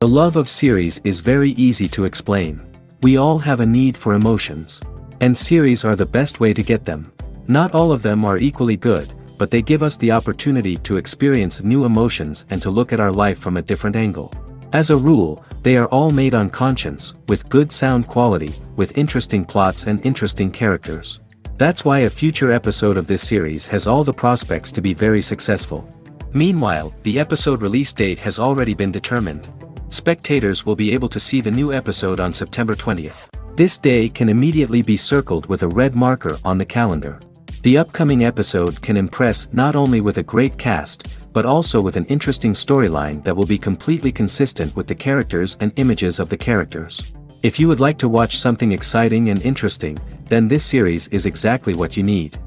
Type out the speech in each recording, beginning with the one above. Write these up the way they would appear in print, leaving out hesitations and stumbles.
The love of series is very easy to explain. We all have a need for emotions. And series are the best way to get them. Not all of them are equally good, but they give us the opportunity to experience new emotions and to look at our life from a different angle. As a rule, they are all made on conscience, with good sound quality, with interesting plots and interesting characters. That's why a future episode of this series has all the prospects to be very successful. Meanwhile, the episode release date has already been determined. Spectators will be able to see the new episode on September 20th. This day can immediately be circled with a red marker on the calendar. The upcoming episode can impress not only with a great cast, but also with an interesting storyline that will be completely consistent with the characters and images of the characters. If you would like to watch something exciting and interesting, then this series is exactly what you need.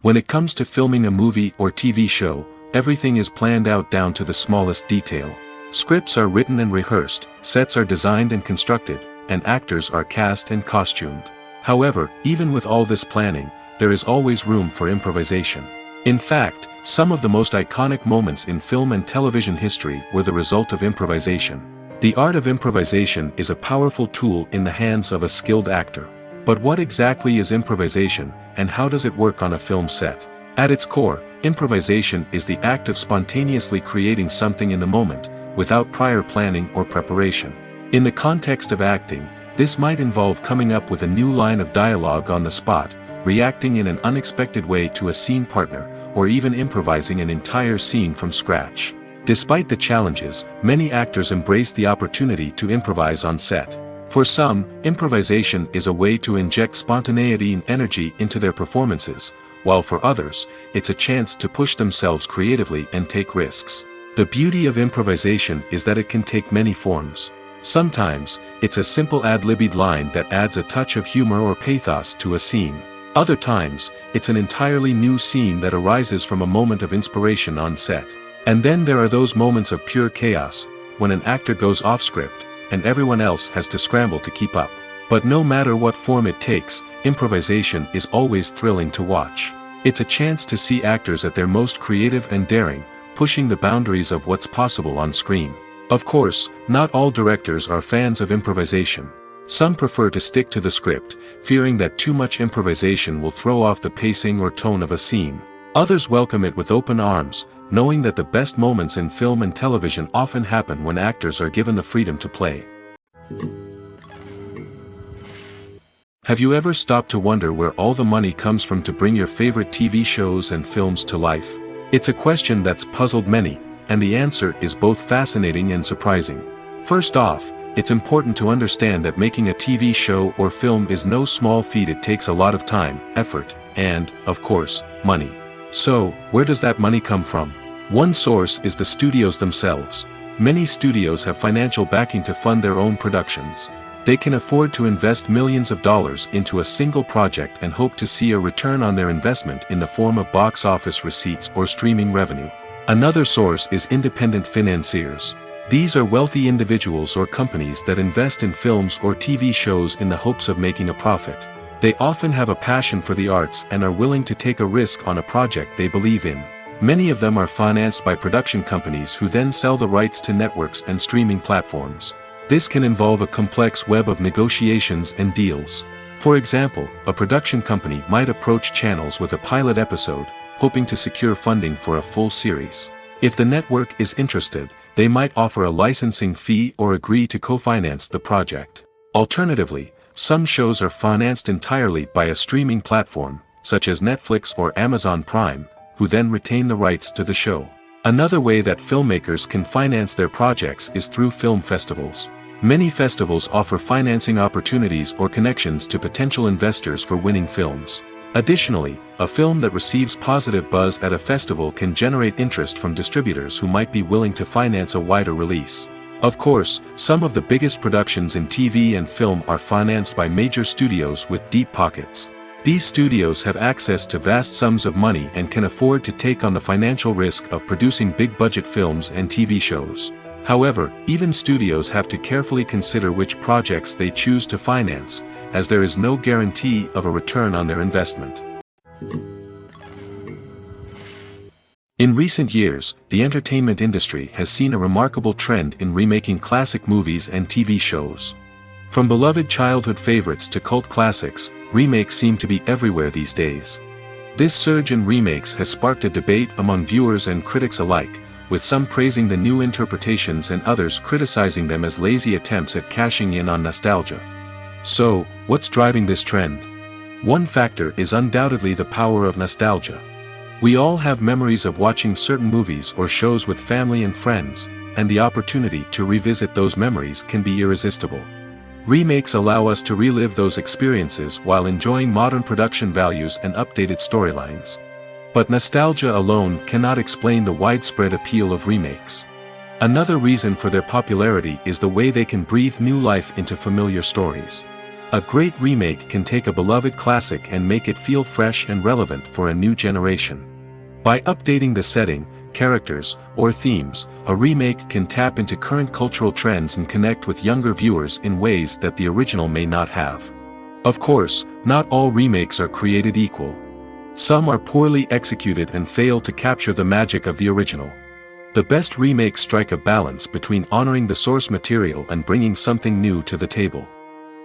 When it comes to filming a movie or TV show, everything is planned out down to the smallest detail. Scripts are written and rehearsed, sets are designed and constructed, and actors are cast and costumed. However, even with all this planning, there is always room for improvisation. In fact, some of the most iconic moments in film and television history were the result of improvisation. The art of improvisation is a powerful tool in the hands of a skilled actor. But what exactly is improvisation, and how does it work on a film set? At its core, improvisation is the act of spontaneously creating something in the moment, without prior planning or preparation. In the context of acting, this might involve coming up with a new line of dialogue on the spot, reacting in an unexpected way to a scene partner, or even improvising an entire scene from scratch. Despite the challenges, many actors embrace the opportunity to improvise on set. For some, improvisation is a way to inject spontaneity and energy into their performances, while for others, it's a chance to push themselves creatively and take risks. The beauty of improvisation is that it can take many forms. Sometimes, it's a simple ad-libbed line that adds a touch of humor or pathos to a scene. Other times, it's an entirely new scene that arises from a moment of inspiration on set. And then there are those moments of pure chaos, when an actor goes off script, and everyone else has to scramble to keep up. But no matter what form it takes, improvisation is always thrilling to watch. It's a chance to see actors at their most creative and daring, pushing the boundaries of what's possible on screen. Of course, not all directors are fans of improvisation. Some prefer to stick to the script, fearing that too much improvisation will throw off the pacing or tone of a scene. Others welcome it with open arms, knowing that the best moments in film and television often happen when actors are given the freedom to play. Have you ever stopped to wonder where all the money comes from to bring your favorite TV shows and films to life? It's a question that's puzzled many, and the answer is both fascinating and surprising. First off, it's important to understand that making a TV show or film is no small feat. It takes a lot of time, effort, and, of course, money. So, where does that money come from? One source is the studios themselves. Many studios have financial backing to fund their own productions. They can afford to invest millions of dollars into a single project and hope to see a return on their investment in the form of box office receipts or streaming revenue. Another source is independent financiers. These are wealthy individuals or companies that invest in films or TV shows in the hopes of making a profit. They often have a passion for the arts and are willing to take a risk on a project they believe in. Many of them are financed by production companies who then sell the rights to networks and streaming platforms. This can involve a complex web of negotiations and deals. For example, a production company might approach channels with a pilot episode, hoping to secure funding for a full series. If the network is interested, they might offer a licensing fee or agree to co-finance the project. Alternatively, some shows are financed entirely by a streaming platform, such as Netflix or Amazon Prime, who then retain the rights to the show. Another way that filmmakers can finance their projects is through film festivals. Many festivals offer financing opportunities or connections to potential investors for winning films. Additionally, a film that receives positive buzz at a festival can generate interest from distributors who might be willing to finance a wider release. Of course, some of the biggest productions in TV and film are financed by major studios with deep pockets. These studios have access to vast sums of money and can afford to take on the financial risk of producing big-budget films and TV shows. However, even studios have to carefully consider which projects they choose to finance, as there is no guarantee of a return on their investment. In recent years, the entertainment industry has seen a remarkable trend in remaking classic movies and TV shows. From beloved childhood favorites to cult classics, remakes seem to be everywhere these days. This surge in remakes has sparked a debate among viewers and critics alike, with some praising the new interpretations and others criticizing them as lazy attempts at cashing in on nostalgia. So, what's driving this trend? One factor is undoubtedly the power of nostalgia. We all have memories of watching certain movies or shows with family and friends, and the opportunity to revisit those memories can be irresistible. Remakes allow us to relive those experiences while enjoying modern production values and updated storylines. But nostalgia alone cannot explain the widespread appeal of remakes. Another reason for their popularity is the way they can breathe new life into familiar stories. A great remake can take a beloved classic and make it feel fresh and relevant for a new generation. By updating the setting, characters, or themes, a remake can tap into current cultural trends and connect with younger viewers in ways that the original may not have. Of course, not all remakes are created equal. Some are poorly executed and fail to capture the magic of the original. The best remakes strike a balance between honoring the source material and bringing something new to the table.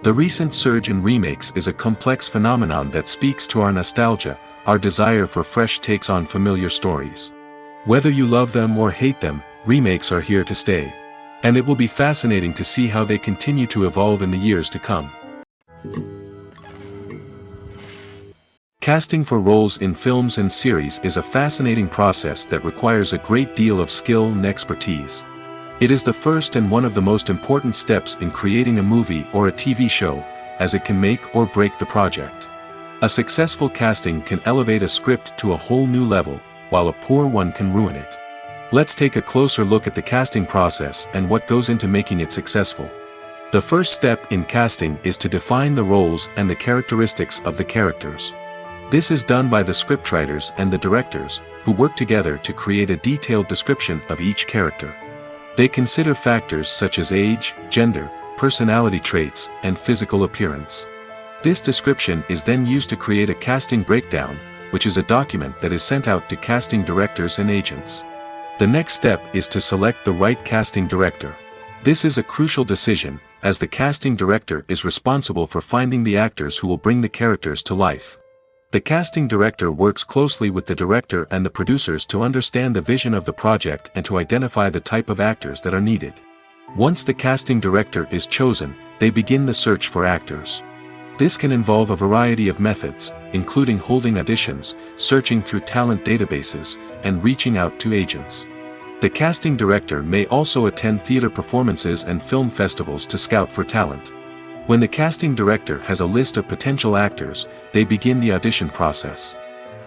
The recent surge in remakes is a complex phenomenon that speaks to our nostalgia, our desire for fresh takes on familiar stories. Whether you love them or hate them, remakes are here to stay. And it will be fascinating to see how they continue to evolve in the years to come. Casting for roles in films and series is a fascinating process that requires a great deal of skill and expertise. It is the first and one of the most important steps in creating a movie or a TV show, as it can make or break the project. A successful casting can elevate a script to a whole new level, while a poor one can ruin it. Let's take a closer look at the casting process and what goes into making it successful. The first step in casting is to define the roles and the characteristics of the characters. This is done by the scriptwriters and the directors, who work together to create a detailed description of each character. They consider factors such as age, gender, personality traits, and physical appearance. This description is then used to create a casting breakdown, which is a document that is sent out to casting directors and agents. The next step is to select the right casting director. This is a crucial decision, as the casting director is responsible for finding the actors who will bring the characters to life. The casting director works closely with the director and the producers to understand the vision of the project and to identify the type of actors that are needed. Once the casting director is chosen, they begin the search for actors. This can involve a variety of methods, including holding auditions, searching through talent databases, and reaching out to agents. The casting director may also attend theater performances and film festivals to scout for talent. When the casting director has a list of potential actors, they begin the audition process.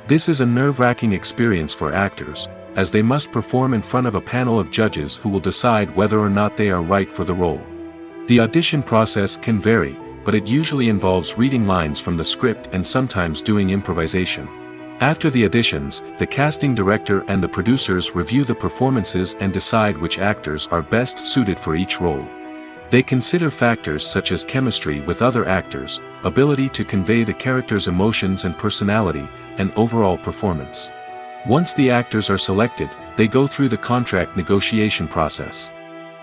This is a nerve-wracking experience for actors, as they must perform in front of a panel of judges who will decide whether or not they are right for the role. The audition process can vary, but it usually involves reading lines from the script and sometimes doing improvisation. After the auditions, the casting director and the producers review the performances and decide which actors are best suited for each role. They consider factors such as chemistry with other actors, ability to convey the character's emotions and personality, and overall performance. Once the actors are selected, they go through the contract negotiation process.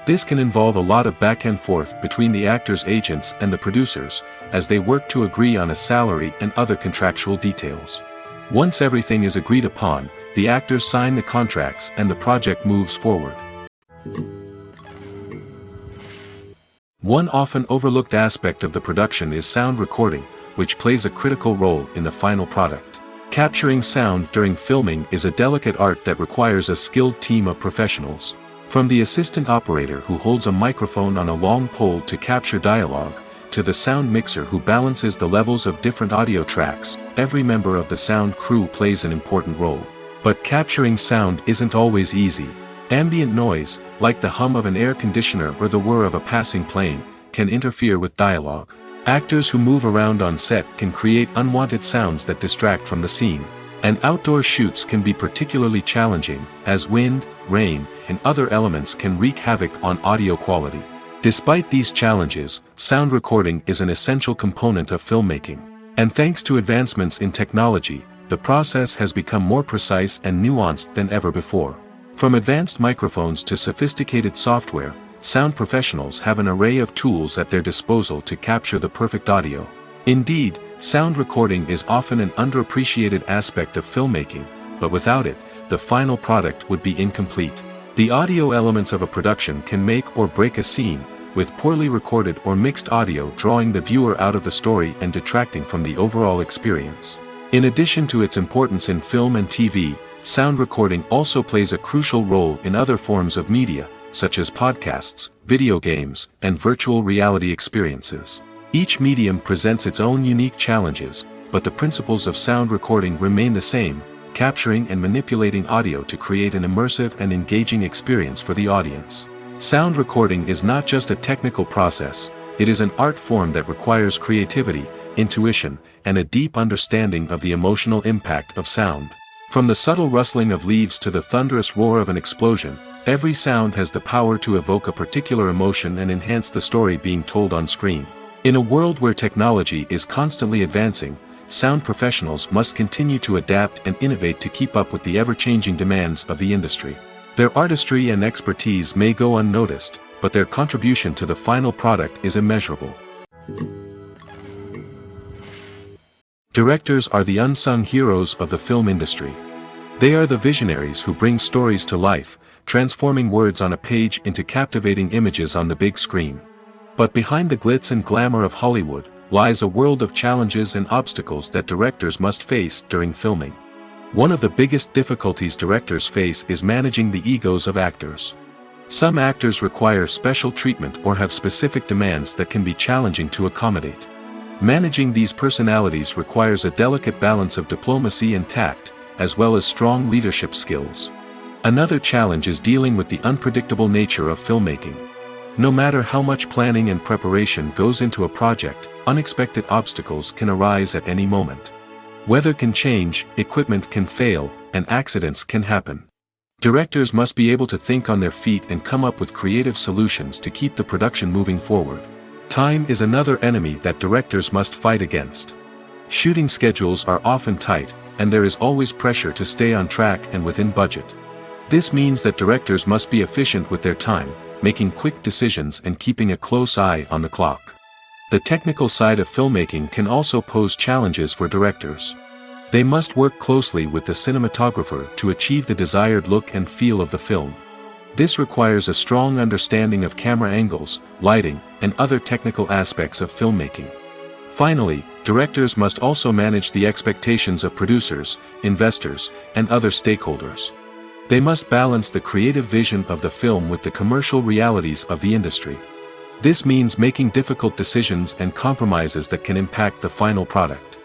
This can involve a lot of back and forth between the actors' agents and the producers, as they work to agree on a salary and other contractual details. Once everything is agreed upon, the actors sign the contracts and the project moves forward. One often overlooked aspect of the production is sound recording, which plays a critical role in the final product. Capturing sound during filming is a delicate art that requires a skilled team of professionals. From the assistant operator who holds a microphone on a long pole to capture dialogue, to the sound mixer who balances the levels of different audio tracks, every member of the sound crew plays an important role. But capturing sound isn't always easy. Ambient noise, like the hum of an air conditioner or the whir of a passing plane, can interfere with dialogue. Actors who move around on set can create unwanted sounds that distract from the scene. And outdoor shoots can be particularly challenging, as wind, rain, and other elements can wreak havoc on audio quality. Despite these challenges, sound recording is an essential component of filmmaking. And thanks to advancements in technology, the process has become more precise and nuanced than ever before. From advanced microphones to sophisticated software, sound professionals have an array of tools at their disposal to capture the perfect audio. Indeed, sound recording is often an underappreciated aspect of filmmaking, but without it, the final product would be incomplete. The audio elements of a production can make or break a scene, with poorly recorded or mixed audio drawing the viewer out of the story and detracting from the overall experience. In addition to its importance in film and TV, sound recording also plays a crucial role in other forms of media, such as podcasts, video games, and virtual reality experiences. Each medium presents its own unique challenges, but the principles of sound recording remain the same, capturing and manipulating audio to create an immersive and engaging experience for the audience. Sound recording is not just a technical process, it is an art form that requires creativity, intuition, and a deep understanding of the emotional impact of sound. From the subtle rustling of leaves to the thunderous roar of an explosion, every sound has the power to evoke a particular emotion and enhance the story being told on screen. In a world where technology is constantly advancing, sound professionals must continue to adapt and innovate to keep up with the ever-changing demands of the industry. Their artistry and expertise may go unnoticed, but their contribution to the final product is immeasurable. Directors are the unsung heroes of the film industry. They are the visionaries who bring stories to life, transforming words on a page into captivating images on the big screen. But behind the glitz and glamour of Hollywood, lies a world of challenges and obstacles that directors must face during filming. One of the biggest difficulties directors face is managing the egos of actors. Some actors require special treatment or have specific demands that can be challenging to accommodate. Managing these personalities requires a delicate balance of diplomacy and tact, as well as strong leadership skills. Another challenge is dealing with the unpredictable nature of filmmaking. No matter how much planning and preparation goes into a project, unexpected obstacles can arise at any moment. Weather can change, equipment can fail, and accidents can happen. Directors must be able to think on their feet and come up with creative solutions to keep the production moving forward. Time is another enemy that directors must fight against. Shooting schedules are often tight, and there is always pressure to stay on track and within budget. This means that directors must be efficient with their time, making quick decisions and keeping a close eye on the clock. The technical side of filmmaking can also pose challenges for directors. They must work closely with the cinematographer to achieve the desired look and feel of the film. This requires a strong understanding of camera angles, lighting, and other technical aspects of filmmaking. Finally, directors must also manage the expectations of producers, investors, and other stakeholders. They must balance the creative vision of the film with the commercial realities of the industry. This means making difficult decisions and compromises that can impact the final product.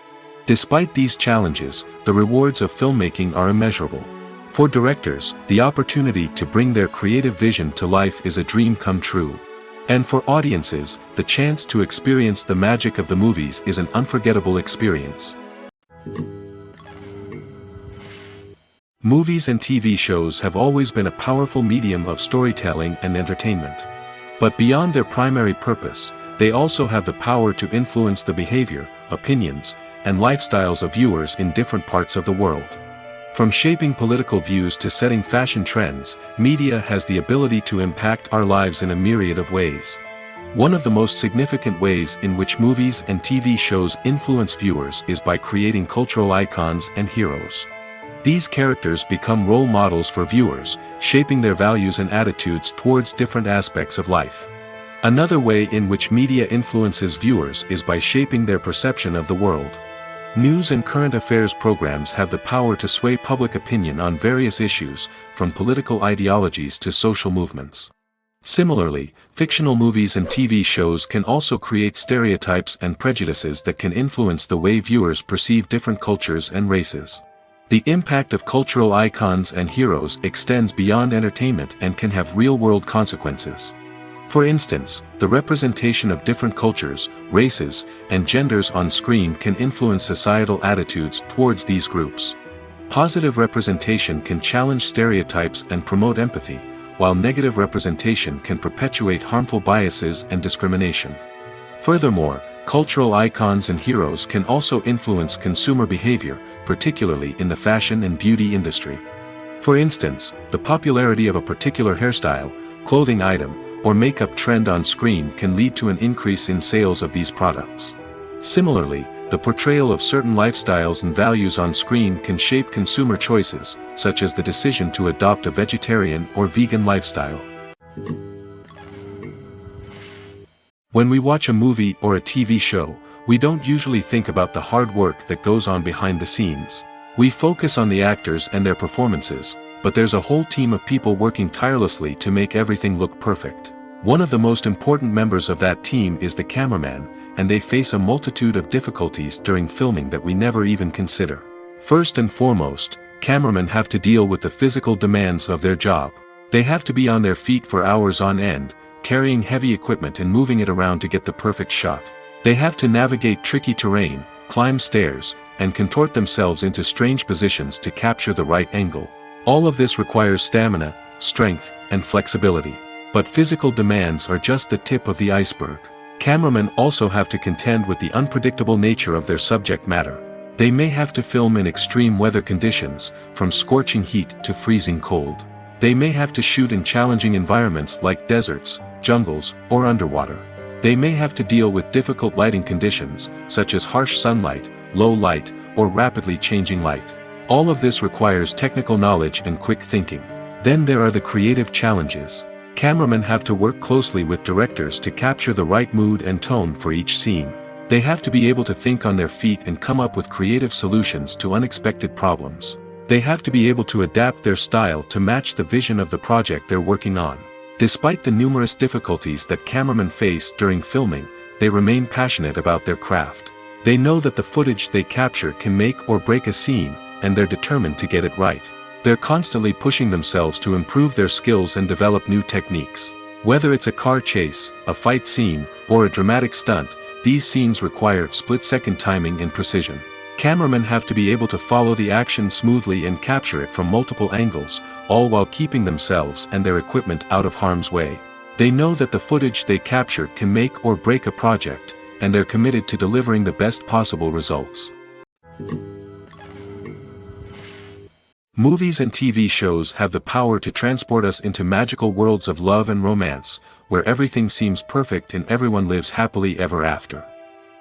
Despite these challenges, the rewards of filmmaking are immeasurable. For directors, the opportunity to bring their creative vision to life is a dream come true. And for audiences, the chance to experience the magic of the movies is an unforgettable experience. Movies and TV shows have always been a powerful medium of storytelling and entertainment. But beyond their primary purpose, they also have the power to influence the behavior, opinions, and lifestyles of viewers in different parts of the world. From shaping political views to setting fashion trends, media has the ability to impact our lives in a myriad of ways. One of the most significant ways in which movies and TV shows influence viewers is by creating cultural icons and heroes. These characters become role models for viewers, shaping their values and attitudes towards different aspects of life. Another way in which media influences viewers is by shaping their perception of the world. News and current affairs programs have the power to sway public opinion on various issues, from political ideologies to social movements. Similarly, fictional movies and TV shows can also create stereotypes and prejudices that can influence the way viewers perceive different cultures and races. The impact of cultural icons and heroes extends beyond entertainment and can have real-world consequences. For instance, the representation of different cultures, races, and genders on screen can influence societal attitudes towards these groups. Positive representation can challenge stereotypes and promote empathy, while negative representation can perpetuate harmful biases and discrimination. Furthermore, Cultural icons and heroes can also influence consumer behavior, particularly in the fashion and beauty industry. For instance, the popularity of a particular hairstyle, clothing item, or makeup trend on screen can lead to an increase in sales of these products. Similarly, the portrayal of certain lifestyles and values on screen can shape consumer choices, such as the decision to adopt a vegetarian or vegan lifestyle. When we watch a movie or a TV show, we don't usually think about the hard work that goes on behind the scenes. We focus on the actors and their performances, but there's a whole team of people working tirelessly to make everything look perfect. One of the most important members of that team is the cameraman, and they face a multitude of difficulties during filming that we never even consider. First and foremost, cameramen have to deal with the physical demands of their job. They have to be on their feet for hours on end, carrying heavy equipment and moving it around to get the perfect shot. They have to navigate tricky terrain, climb stairs, and contort themselves into strange positions to capture the right angle. All of this requires stamina, strength, and flexibility. But physical demands are just the tip of the iceberg. Cameramen also have to contend with the unpredictable nature of their subject matter. They may have to film in extreme weather conditions, from scorching heat to freezing cold. They may have to shoot in challenging environments like deserts, jungles, or underwater. They may have to deal with difficult lighting conditions, such as harsh sunlight, low light, or rapidly changing light. All of this requires technical knowledge and quick thinking. Then there are the creative challenges. Cameramen have to work closely with directors to capture the right mood and tone for each scene. They have to be able to think on their feet and come up with creative solutions to unexpected problems. They have to be able to adapt their style to match the vision of the project they're working on. Despite the numerous difficulties that cameramen face during filming, they remain passionate about their craft. They know that the footage they capture can make or break a scene, and they're determined to get it right. They're constantly pushing themselves to improve their skills and develop new techniques. Whether it's a car chase, a fight scene, or a dramatic stunt, these scenes require split-second timing and precision. Cameramen have to be able to follow the action smoothly and capture it from multiple angles, all while keeping themselves and their equipment out of harm's way. They know that the footage they capture can make or break a project, and they're committed to delivering the best possible results. Movies and TV shows have the power to transport us into magical worlds of love and romance, where everything seems perfect and everyone lives happily ever after.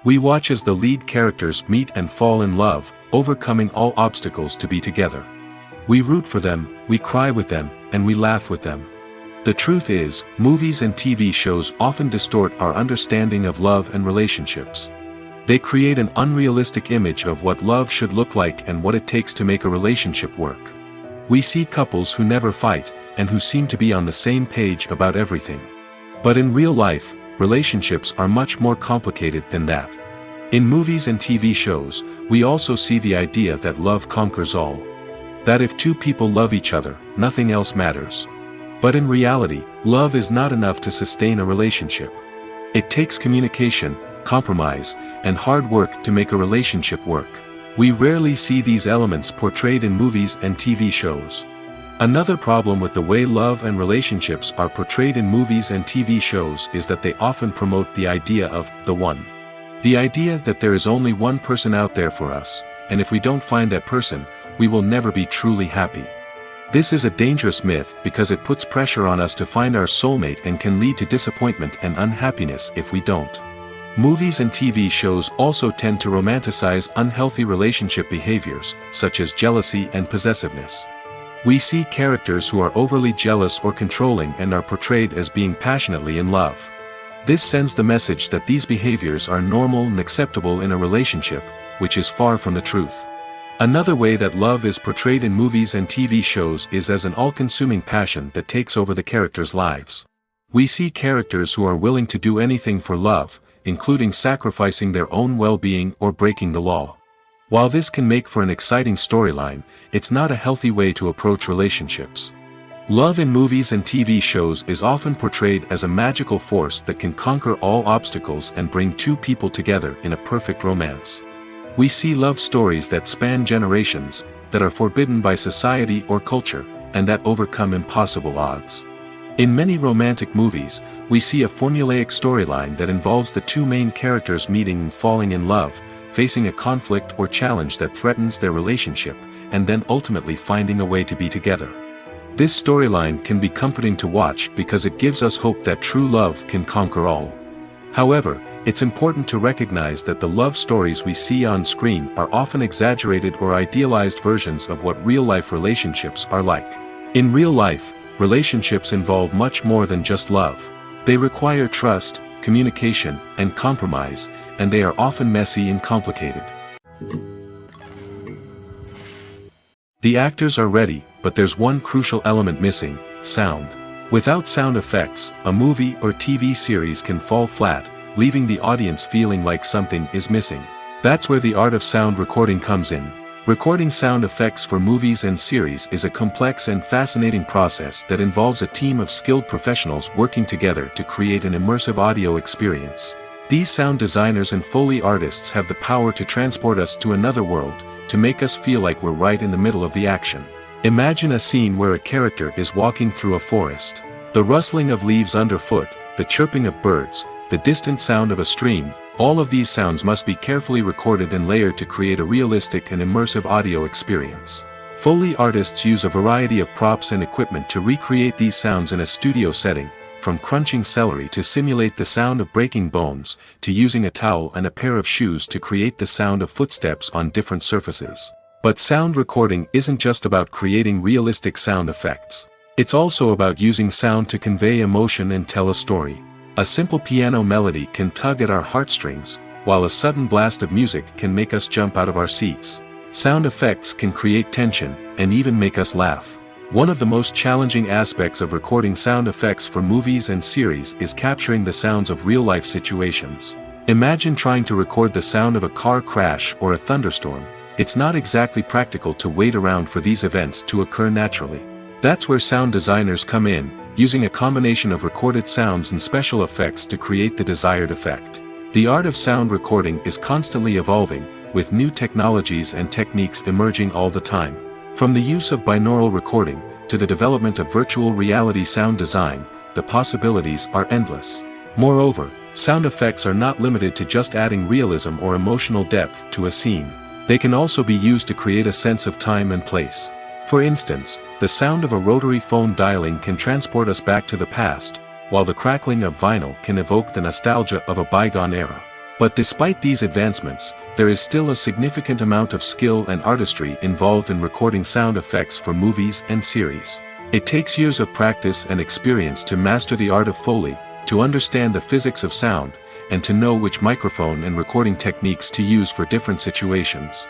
We watch as the lead characters meet and fall in love, overcoming all obstacles to be together. We root for them, we cry with them, and we laugh with them. The truth is, movies and TV shows often distort our understanding of love and relationships. They create an unrealistic image of what love should look like and what it takes to make a relationship work. We see couples who never fight, and who seem to be on the same page about everything. But in real life, relationships are much more complicated than that. In movies and TV shows, we also see the idea that love conquers all. That if two people love each other, nothing else matters. But in reality, love is not enough to sustain a relationship. It takes communication, compromise, and hard work to make a relationship work. We rarely see these elements portrayed in movies and TV shows. Another problem with the way love and relationships are portrayed in movies and TV shows is that they often promote the idea of the one. The idea that there is only one person out there for us, and if we don't find that person, we will never be truly happy. This is a dangerous myth because it puts pressure on us to find our soulmate and can lead to disappointment and unhappiness if we don't. Movies and TV shows also tend to romanticize unhealthy relationship behaviors, such as jealousy and possessiveness. We see characters who are overly jealous or controlling and are portrayed as being passionately in love. This sends the message that these behaviors are normal and acceptable in a relationship, which is far from the truth. Another way that love is portrayed in movies and TV shows is as an all-consuming passion that takes over the characters' lives. We see characters who are willing to do anything for love, including sacrificing their own well-being or breaking the law. While this can make for an exciting storyline, it's not a healthy way to approach relationships. Love in movies and TV shows is often portrayed as a magical force that can conquer all obstacles and bring two people together in a perfect romance. We see love stories that span generations, that are forbidden by society or culture, and that overcome impossible odds. In many romantic movies, we see a formulaic storyline that involves the two main characters meeting and falling in love, facing a conflict or challenge that threatens their relationship, and then ultimately finding a way to be together. This storyline can be comforting to watch because it gives us hope that true love can conquer all. However, it's important to recognize that the love stories we see on screen are often exaggerated or idealized versions of what real-life relationships are like. In real life, relationships involve much more than just love. They require trust, communication, and compromise, and they are often messy and complicated. The actors are ready, but there's one crucial element missing: sound. Without sound effects, a movie or TV series can fall flat, leaving the audience feeling like something is missing. That's where the art of sound recording comes in. Recording sound effects for movies and series is a complex and fascinating process that involves a team of skilled professionals working together to create an immersive audio experience. These sound designers and Foley artists have the power to transport us to another world, to make us feel like we're right in the middle of the action. Imagine a scene where a character is walking through a forest. The rustling of leaves underfoot, the chirping of birds, the distant sound of a stream, all of these sounds must be carefully recorded and layered to create a realistic and immersive audio experience. Foley artists use a variety of props and equipment to recreate these sounds in a studio setting, from crunching celery to simulate the sound of breaking bones, to using a towel and a pair of shoes to create the sound of footsteps on different surfaces. But sound recording isn't just about creating realistic sound effects. It's also about using sound to convey emotion and tell a story. A simple piano melody can tug at our heartstrings, while a sudden blast of music can make us jump out of our seats. Sound effects can create tension, and even make us laugh. One of the most challenging aspects of recording sound effects for movies and series is capturing the sounds of real-life situations. Imagine trying to record the sound of a car crash or a thunderstorm. It's not exactly practical to wait around for these events to occur naturally. That's where sound designers come in, using a combination of recorded sounds and special effects to create the desired effect. The art of sound recording is constantly evolving, with new technologies and techniques emerging all the time. From the use of binaural recording, to the development of virtual reality sound design, the possibilities are endless. Moreover, sound effects are not limited to just adding realism or emotional depth to a scene. They can also be used to create a sense of time and place. For instance, the sound of a rotary phone dialing can transport us back to the past, while the crackling of vinyl can evoke the nostalgia of a bygone era. But despite these advancements, there is still a significant amount of skill and artistry involved in recording sound effects for movies and series. It takes years of practice and experience to master the art of Foley, to understand the physics of sound, and to know which microphone and recording techniques to use for different situations.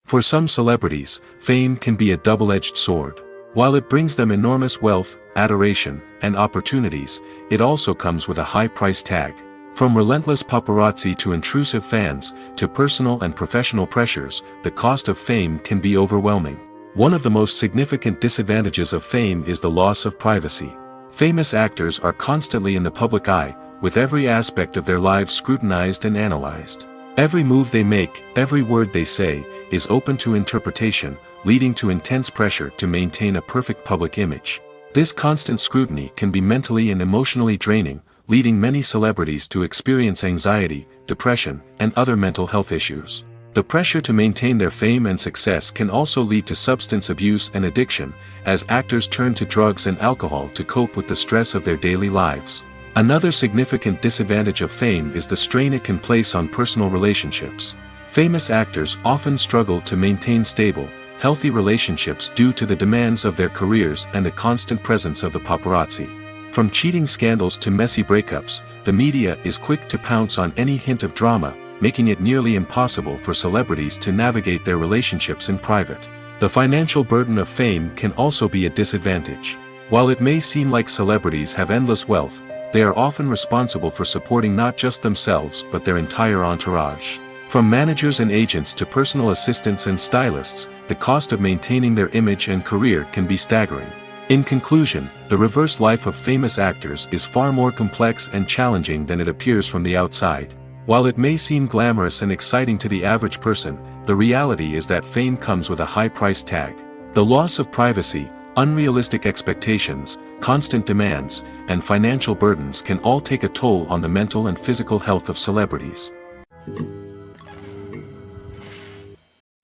For some celebrities, fame can be a double-edged sword. While it brings them enormous wealth, adoration, and opportunities, it also comes with a high price tag. From relentless paparazzi to intrusive fans, to personal and professional pressures, the cost of fame can be overwhelming. One of the most significant disadvantages of fame is the loss of privacy. Famous actors are constantly in the public eye, with every aspect of their lives scrutinized and analyzed. Every move they make, every word they say, is open to interpretation, leading to intense pressure to maintain a perfect public image. This constant scrutiny can be mentally and emotionally draining, leading many celebrities to experience anxiety, depression, and other mental health issues. The pressure to maintain their fame and success can also lead to substance abuse and addiction, as actors turn to drugs and alcohol to cope with the stress of their daily lives. Another significant disadvantage of fame is the strain it can place on personal relationships. Famous actors often struggle to maintain stable, healthy relationships due to the demands of their careers and the constant presence of the paparazzi. From cheating scandals to messy breakups, the media is quick to pounce on any hint of drama, making it nearly impossible for celebrities to navigate their relationships in private. The financial burden of fame can also be a disadvantage. While it may seem like celebrities have endless wealth, they are often responsible for supporting not just themselves but their entire entourage. From managers and agents to personal assistants and stylists, the cost of maintaining their image and career can be staggering. In conclusion, the reverse life of famous actors is far more complex and challenging than it appears from the outside. While it may seem glamorous and exciting to the average person, the reality is that fame comes with a high price tag. The loss of privacy, Unrealistic expectations, constant demands, and financial burdens can all take a toll on the mental and physical health of celebrities.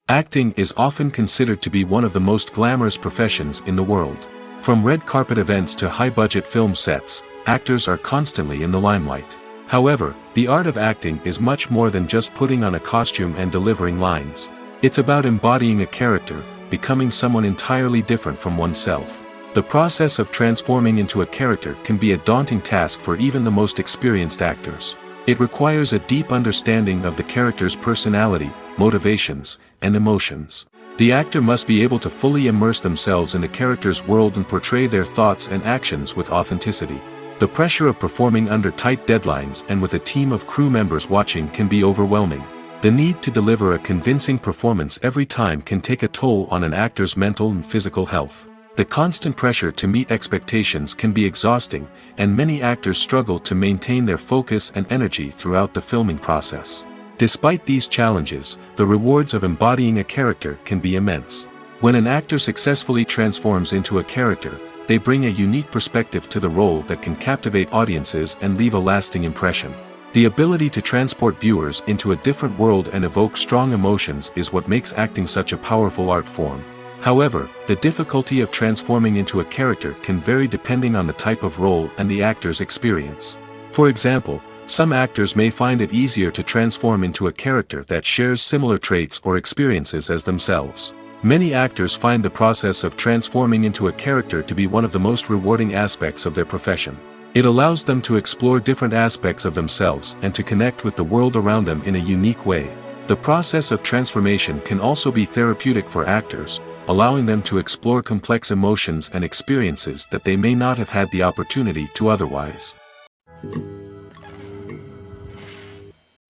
Acting is often considered to be one of the most glamorous professions in the world. From red carpet events to high-budget film sets, actors are constantly in the limelight. However, the art of acting is much more than just putting on a costume and delivering lines. It's about embodying a character, becoming someone entirely different from oneself. The process of transforming into a character can be a daunting task for even the most experienced actors. It requires a deep understanding of the character's personality, motivations, and emotions. The actor must be able to fully immerse themselves in the character's world and portray their thoughts and actions with authenticity. The pressure of performing under tight deadlines and with a team of crew members watching can be overwhelming. The need to deliver a convincing performance every time can take a toll on an actor's mental and physical health. The constant pressure to meet expectations can be exhausting, and many actors struggle to maintain their focus and energy throughout the filming process. Despite these challenges, the rewards of embodying a character can be immense. When an actor successfully transforms into a character, they bring a unique perspective to the role that can captivate audiences and leave a lasting impression. The ability to transport viewers into a different world and evoke strong emotions is what makes acting such a powerful art form. However, the difficulty of transforming into a character can vary depending on the type of role and the actor's experience. For example, some actors may find it easier to transform into a character that shares similar traits or experiences as themselves. Many actors find the process of transforming into a character to be one of the most rewarding aspects of their profession. It allows them to explore different aspects of themselves and to connect with the world around them in a unique way. The process of transformation can also be therapeutic for actors, allowing them to explore complex emotions and experiences that they may not have had the opportunity to otherwise.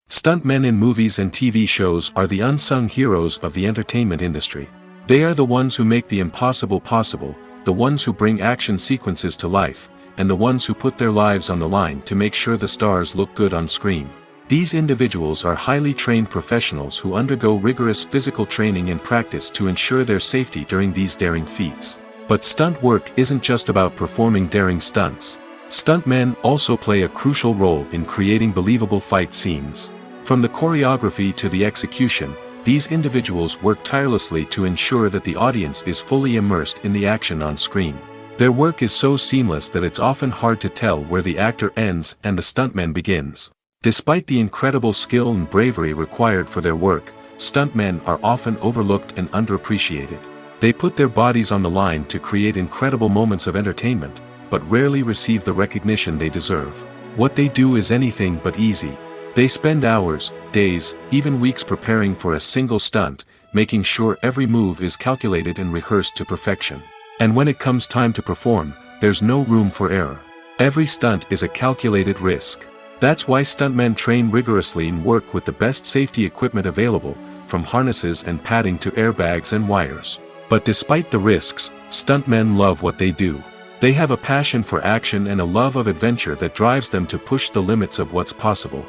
Stuntmen in movies and TV shows are the unsung heroes of the entertainment industry. They are the ones who make the impossible possible, the ones who bring action sequences to life, and the ones who put their lives on the line to make sure the stars look good on screen. These individuals are highly trained professionals who undergo rigorous physical training and practice to ensure their safety during these daring feats. But stunt work isn't just about performing daring stunts. Stuntmen also play a crucial role in creating believable fight scenes. From the choreography to the execution, these individuals work tirelessly to ensure that the audience is fully immersed in the action on screen. Their work is so seamless that it's often hard to tell where the actor ends and the stuntman begins. Despite the incredible skill and bravery required for their work, stuntmen are often overlooked and underappreciated. They put their bodies on the line to create incredible moments of entertainment, but rarely receive the recognition they deserve. What they do is anything but easy. They spend hours, days, even weeks preparing for a single stunt, making sure every move is calculated and rehearsed to perfection. And when it comes time to perform, there's no room for error. Every stunt is a calculated risk. That's why stuntmen train rigorously and work with the best safety equipment available, from harnesses and padding to airbags and wires. But despite the risks, stuntmen love what they do. They have a passion for action and a love of adventure that drives them to push the limits of what's possible.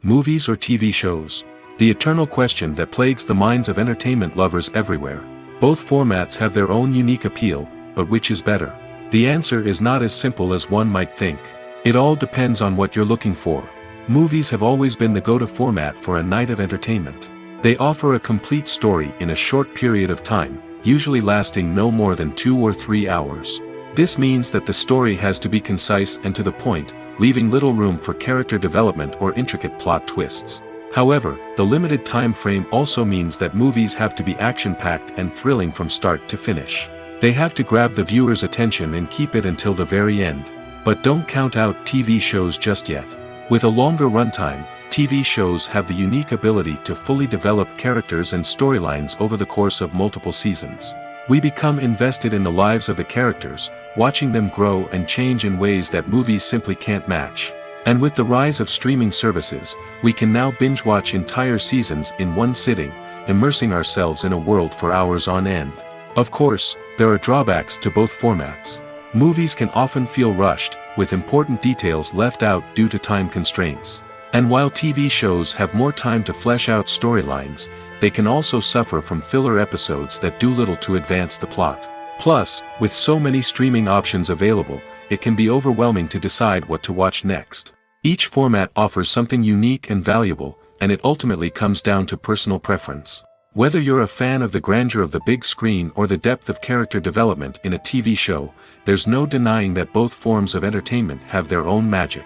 Movies or TV shows? The eternal question that plagues the minds of entertainment lovers everywhere. Both formats have their own unique appeal, but which is better? The answer is not as simple as one might think. It all depends on what you're looking for. Movies have always been the go-to format for a night of entertainment. They offer a complete story in a short period of time, usually lasting no more than 2 or 3 hours. This means that the story has to be concise and to the point, leaving little room for character development or intricate plot twists. However, the limited time frame also means that movies have to be action-packed and thrilling from start to finish. They have to grab the viewer's attention and keep it until the very end. But don't count out TV shows just yet. With a longer runtime, TV shows have the unique ability to fully develop characters and storylines over the course of multiple seasons. We become invested in the lives of the characters, watching them grow and change in ways that movies simply can't match. And with the rise of streaming services, we can now binge-watch entire seasons in one sitting, immersing ourselves in a world for hours on end. Of course, there are drawbacks to both formats. Movies can often feel rushed, with important details left out due to time constraints. And while TV shows have more time to flesh out storylines, they can also suffer from filler episodes that do little to advance the plot. Plus, with so many streaming options available, it can be overwhelming to decide what to watch next. Each format offers something unique and valuable, and it ultimately comes down to personal preference. Whether you're a fan of the grandeur of the big screen or the depth of character development in a TV show, there's no denying that both forms of entertainment have their own magic.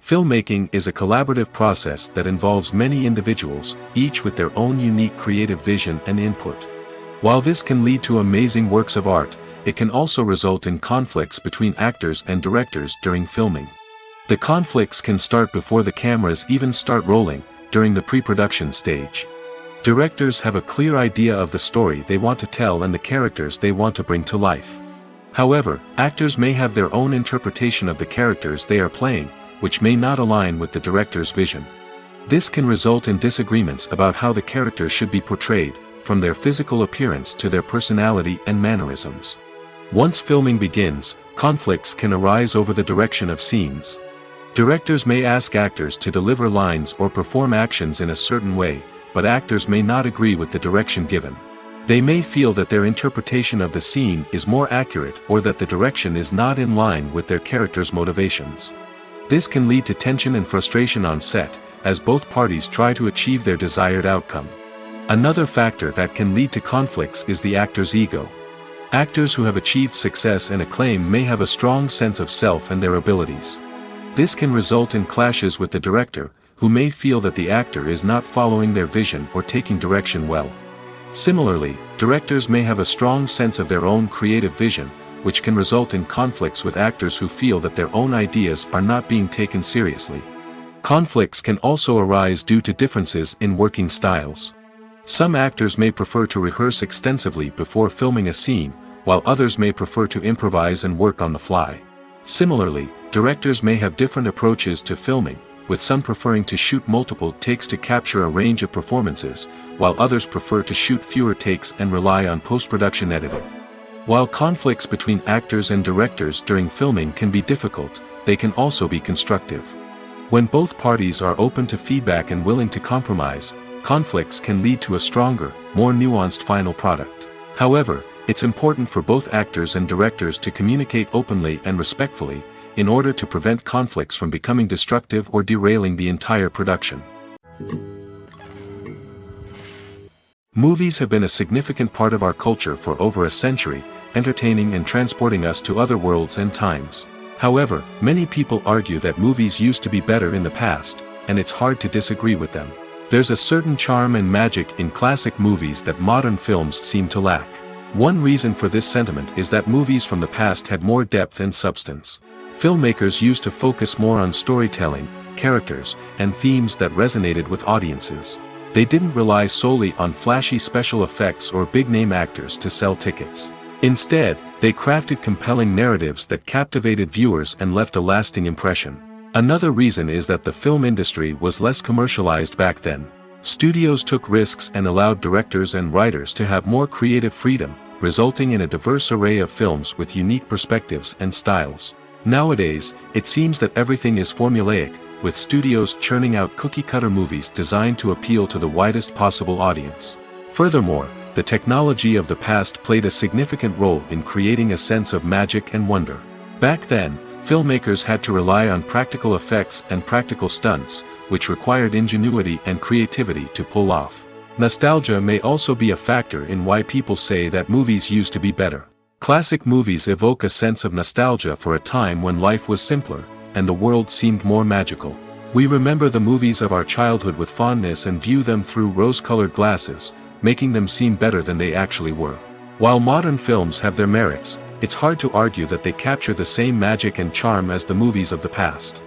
Filmmaking is a collaborative process that involves many individuals, each with their own unique creative vision and input. While this can lead to amazing works of art, it can also result in conflicts between actors and directors during filming. The conflicts can start before the cameras even start rolling, during the pre-production stage. Directors have a clear idea of the story they want to tell and the characters they want to bring to life. However, actors may have their own interpretation of the characters they are playing, which may not align with the director's vision. This can result in disagreements about how the characters should be portrayed, from their physical appearance to their personality and mannerisms. Once filming begins, conflicts can arise over the direction of scenes. Directors may ask actors to deliver lines or perform actions in a certain way, but actors may not agree with the direction given. They may feel that their interpretation of the scene is more accurate or that the direction is not in line with their character's motivations. This can lead to tension and frustration on set, as both parties try to achieve their desired outcome. Another factor that can lead to conflicts is the actor's ego. Actors who have achieved success and acclaim may have a strong sense of self and their abilities. This can result in clashes with the director, who may feel that the actor is not following their vision or taking direction well. Similarly, directors may have a strong sense of their own creative vision, which can result in conflicts with actors who feel that their own ideas are not being taken seriously. Conflicts can also arise due to differences in working styles. Some actors may prefer to rehearse extensively before filming a scene, while others may prefer to improvise and work on the fly. Similarly, directors may have different approaches to filming, with some preferring to shoot multiple takes to capture a range of performances, while others prefer to shoot fewer takes and rely on post-production editing. While conflicts between actors and directors during filming can be difficult, they can also be constructive. When both parties are open to feedback and willing to compromise, conflicts can lead to a stronger, more nuanced final product. However, it's important for both actors and directors to communicate openly and respectfully, in order to prevent conflicts from becoming destructive or derailing the entire production. Movies have been a significant part of our culture for over a century, entertaining and transporting us to other worlds and times. However, many people argue that movies used to be better in the past, and it's hard to disagree with them. There's a certain charm and magic in classic movies that modern films seem to lack. One reason for this sentiment is that movies from the past had more depth and substance. Filmmakers used to focus more on storytelling, characters, and themes that resonated with audiences. They didn't rely solely on flashy special effects or big-name actors to sell tickets. Instead, they crafted compelling narratives that captivated viewers and left a lasting impression. Another reason is that the film industry was less commercialized back then. Studios took risks and allowed directors and writers to have more creative freedom, resulting in a diverse array of films with unique perspectives and styles. Nowadays, it seems that everything is formulaic, with studios churning out cookie-cutter movies designed to appeal to the widest possible audience. Furthermore, the technology of the past played a significant role in creating a sense of magic and wonder. Back then, filmmakers had to rely on practical effects and practical stunts, which required ingenuity and creativity to pull off. Nostalgia may also be a factor in why people say that movies used to be better. Classic movies evoke a sense of nostalgia for a time when life was simpler, and the world seemed more magical. We remember the movies of our childhood with fondness and view them through rose-colored glasses, making them seem better than they actually were. While modern films have their merits, it's hard to argue that they capture the same magic and charm as the movies of the past.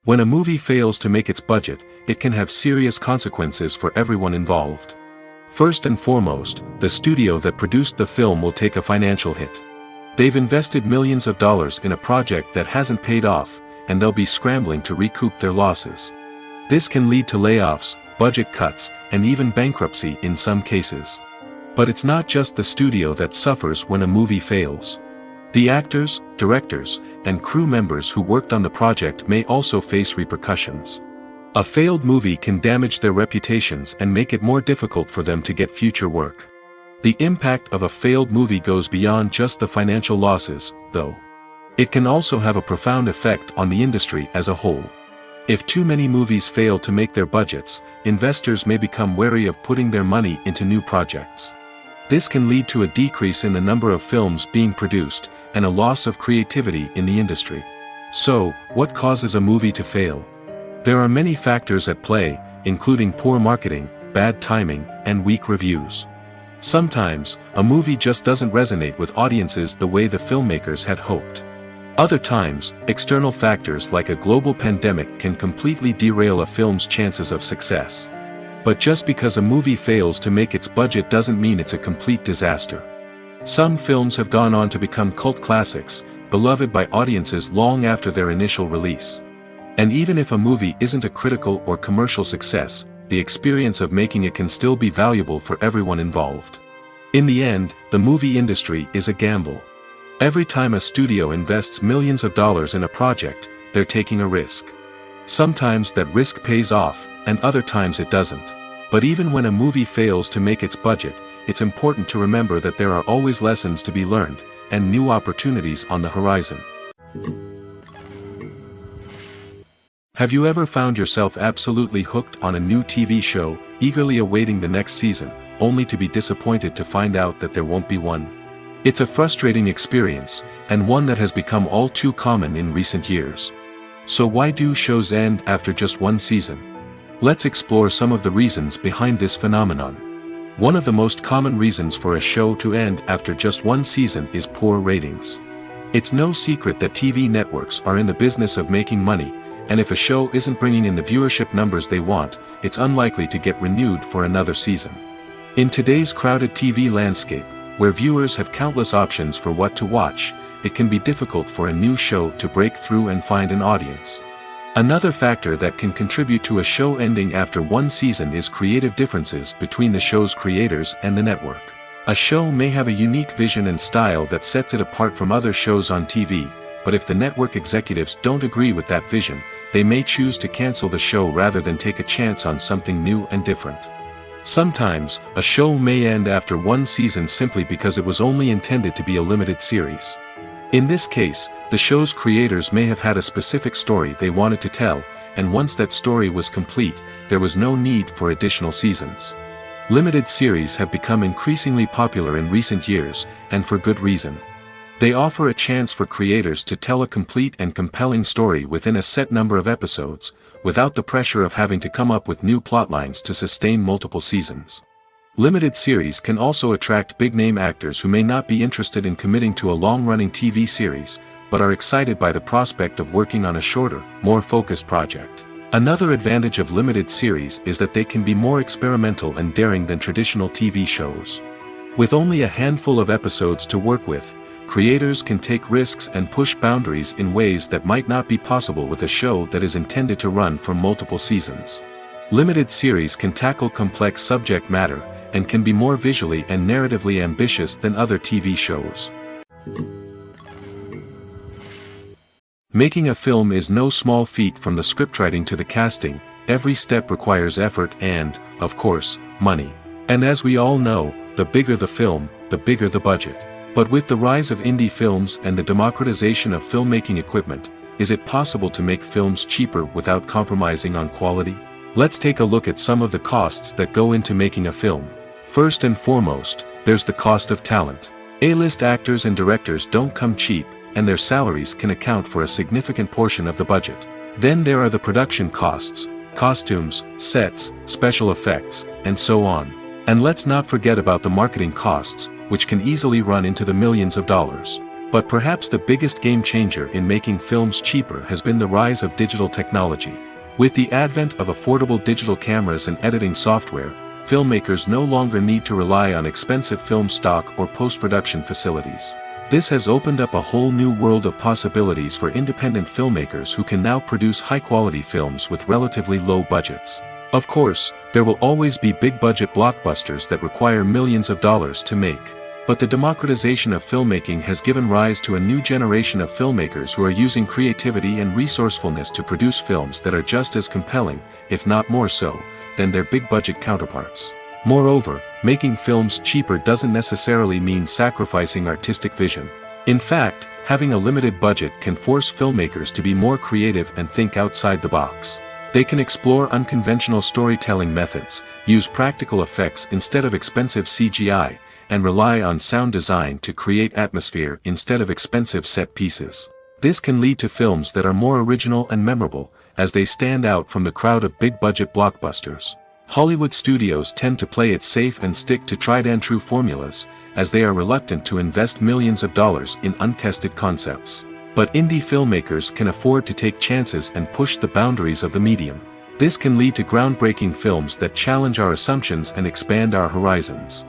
When a movie fails to make its budget, it can have serious consequences for everyone involved. First and foremost, the studio that produced the film will take a financial hit. They've invested millions of dollars in a project that hasn't paid off, and they'll be scrambling to recoup their losses. This can lead to layoffs, budget cuts, and even bankruptcy in some cases. But it's not just the studio that suffers when a movie fails. The actors, directors, and crew members who worked on the project may also face repercussions. A failed movie can damage their reputations and make it more difficult for them to get future work. The impact of a failed movie goes beyond just the financial losses, though. It can also have a profound effect on the industry as a whole. If too many movies fail to make their budgets, investors may become wary of putting their money into new projects. This can lead to a decrease in the number of films being produced, and a loss of creativity in the industry. So, what causes a movie to fail? There are many factors at play, including poor marketing, bad timing, and weak reviews. Sometimes, a movie just doesn't resonate with audiences the way the filmmakers had hoped. Other times, external factors like a global pandemic can completely derail a film's chances of success. But just because a movie fails to make its budget doesn't mean it's a complete disaster. Some films have gone on to become cult classics, beloved by audiences long after their initial release. And even if a movie isn't a critical or commercial success, the experience of making it can still be valuable for everyone involved. In the end, the movie industry is a gamble. Every time a studio invests millions of dollars in a project, they're taking a risk. Sometimes that risk pays off, and other times it doesn't. But even when a movie fails to make its budget, it's important to remember that there are always lessons to be learned, and new opportunities on the horizon. Have you ever found yourself absolutely hooked on a new TV show, eagerly awaiting the next season, only to be disappointed to find out that there won't be one? It's a frustrating experience, and one that has become all too common in recent years. So why do shows end after just one season? Let's explore some of the reasons behind this phenomenon. One of the most common reasons for a show to end after just one season is poor ratings. It's no secret that TV networks are in the business of making money, and if a show isn't bringing in the viewership numbers they want, it's unlikely to get renewed for another season. In today's crowded TV landscape, where viewers have countless options for what to watch, it can be difficult for a new show to break through and find an audience. Another factor that can contribute to a show ending after one season is creative differences between the show's creators and the network. A show may have a unique vision and style that sets it apart from other shows on TV, but if the network executives don't agree with that vision, they may choose to cancel the show rather than take a chance on something new and different. Sometimes, a show may end after one season simply because it was only intended to be a limited series. In this case, the show's creators may have had a specific story they wanted to tell, and once that story was complete, there was no need for additional seasons. Limited series have become increasingly popular in recent years, and for good reason. They offer a chance for creators to tell a complete and compelling story within a set number of episodes, without the pressure of having to come up with new plotlines to sustain multiple seasons. Limited series can also attract big-name actors who may not be interested in committing to a long-running TV series, but are excited by the prospect of working on a shorter, more focused project. Another advantage of limited series is that they can be more experimental and daring than traditional TV shows. With only a handful of episodes to work with, creators can take risks and push boundaries in ways that might not be possible with a show that is intended to run for multiple seasons. Limited series can tackle complex subject matter, and can be more visually and narratively ambitious than other TV shows. Making a film is no small feat. From the scriptwriting to the casting, every step requires effort and, of course, money. And as we all know, the bigger the film, the bigger the budget. But with the rise of indie films and the democratization of filmmaking equipment, is it possible to make films cheaper without compromising on quality? Let's take a look at some of the costs that go into making a film. First and foremost, there's the cost of talent. A-list actors and directors don't come cheap, and their salaries can account for a significant portion of the budget. Then there are the production costs, costumes, sets, special effects, and so on. And let's not forget about the marketing costs, which can easily run into the millions of dollars. But perhaps the biggest game changer in making films cheaper has been the rise of digital technology. With the advent of affordable digital cameras and editing software, filmmakers no longer need to rely on expensive film stock or post-production facilities. This has opened up a whole new world of possibilities for independent filmmakers who can now produce high-quality films with relatively low budgets. Of course, there will always be big-budget blockbusters that require millions of dollars to make. But the democratization of filmmaking has given rise to a new generation of filmmakers who are using creativity and resourcefulness to produce films that are just as compelling, if not more so, than their big-budget counterparts. Moreover, making films cheaper doesn't necessarily mean sacrificing artistic vision. In fact, having a limited budget can force filmmakers to be more creative and think outside the box. They can explore unconventional storytelling methods, use practical effects instead of expensive CGI, and rely on sound design to create atmosphere instead of expensive set pieces. This can lead to films that are more original and memorable, as they stand out from the crowd of big-budget blockbusters. Hollywood studios tend to play it safe and stick to tried-and-true formulas, as they are reluctant to invest millions of dollars in untested concepts. But indie filmmakers can afford to take chances and push the boundaries of the medium. This can lead to groundbreaking films that challenge our assumptions and expand our horizons.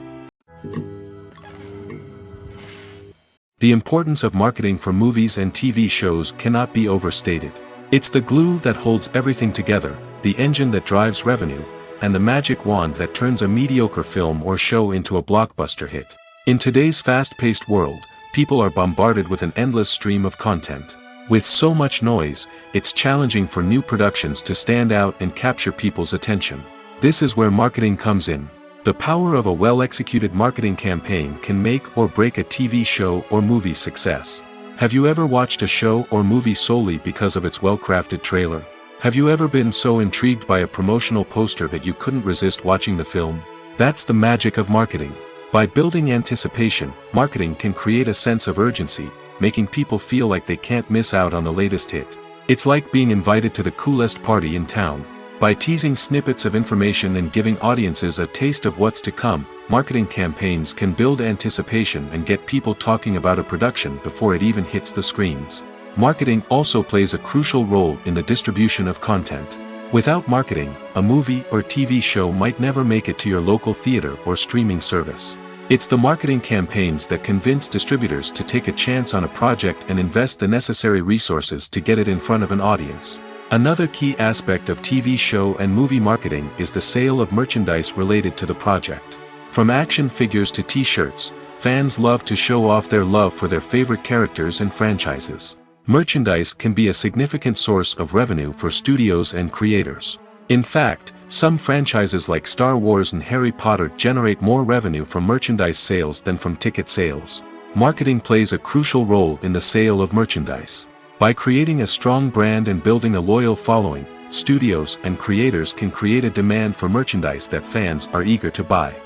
The importance of marketing for movies and TV shows cannot be overstated. It's the glue that holds everything together, the engine that drives revenue, and the magic wand that turns a mediocre film or show into a blockbuster hit. In today's fast-paced world, people are bombarded with an endless stream of content. With so much noise, it's challenging for new productions to stand out and capture people's attention. This is where marketing comes in. The power of a well-executed marketing campaign can make or break a TV show or movie's success. Have you ever watched a show or movie solely because of its well-crafted trailer? Have you ever been so intrigued by a promotional poster that you couldn't resist watching the film? That's the magic of marketing. By building anticipation, marketing can create a sense of urgency, making people feel like they can't miss out on the latest hit. It's like being invited to the coolest party in town. By teasing snippets of information and giving audiences a taste of what's to come, marketing campaigns can build anticipation and get people talking about a production before it even hits the screens. Marketing also plays a crucial role in the distribution of content. Without marketing, a movie or TV show might never make it to your local theater or streaming service. It's the marketing campaigns that convince distributors to take a chance on a project and invest the necessary resources to get it in front of an audience. Another key aspect of TV show and movie marketing is the sale of merchandise related to the project. From action figures to t-shirts, fans love to show off their love for their favorite characters and franchises. Merchandise can be a significant source of revenue for studios and creators. In fact, some franchises like Star Wars and Harry Potter generate more revenue from merchandise sales than from ticket sales. Marketing plays a crucial role in the sale of merchandise. By creating a strong brand and building a loyal following, studios and creators can create a demand for merchandise that fans are eager to buy.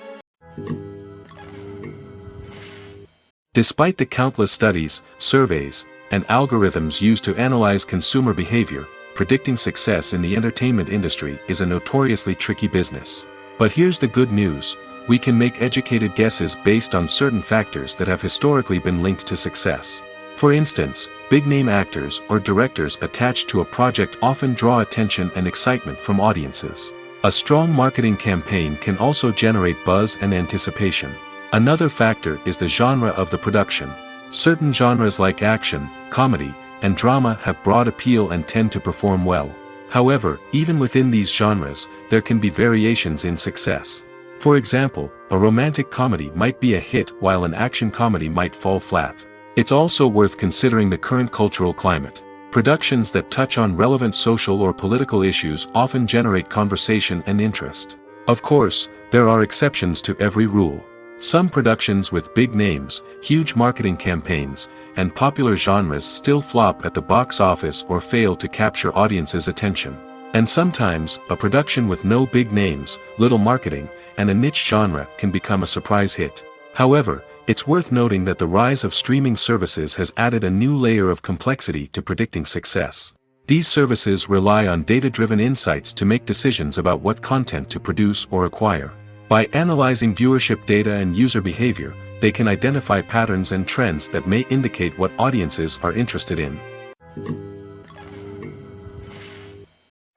Despite the countless studies, surveys, and algorithms used to analyze consumer behavior, predicting success in the entertainment industry is a notoriously tricky business. But here's the good news: we can make educated guesses based on certain factors that have historically been linked to success. For instance, big-name actors or directors attached to a project often draw attention and excitement from audiences. A strong marketing campaign can also generate buzz and anticipation. Another factor is the genre of the production. Certain genres like action, comedy, and drama have broad appeal and tend to perform well. However, even within these genres, there can be variations in success. For example, a romantic comedy might be a hit while an action comedy might fall flat. It's also worth considering the current cultural climate. Productions that touch on relevant social or political issues often generate conversation and interest. Of course, there are exceptions to every rule. Some productions with big names, huge marketing campaigns, and popular genres still flop at the box office or fail to capture audiences' attention. And sometimes, a production with no big names, little marketing, and a niche genre can become a surprise hit. However, it's worth noting that the rise of streaming services has added a new layer of complexity to predicting success. These services rely on data-driven insights to make decisions about what content to produce or acquire. By analyzing viewership data and user behavior, they can identify patterns and trends that may indicate what audiences are interested in.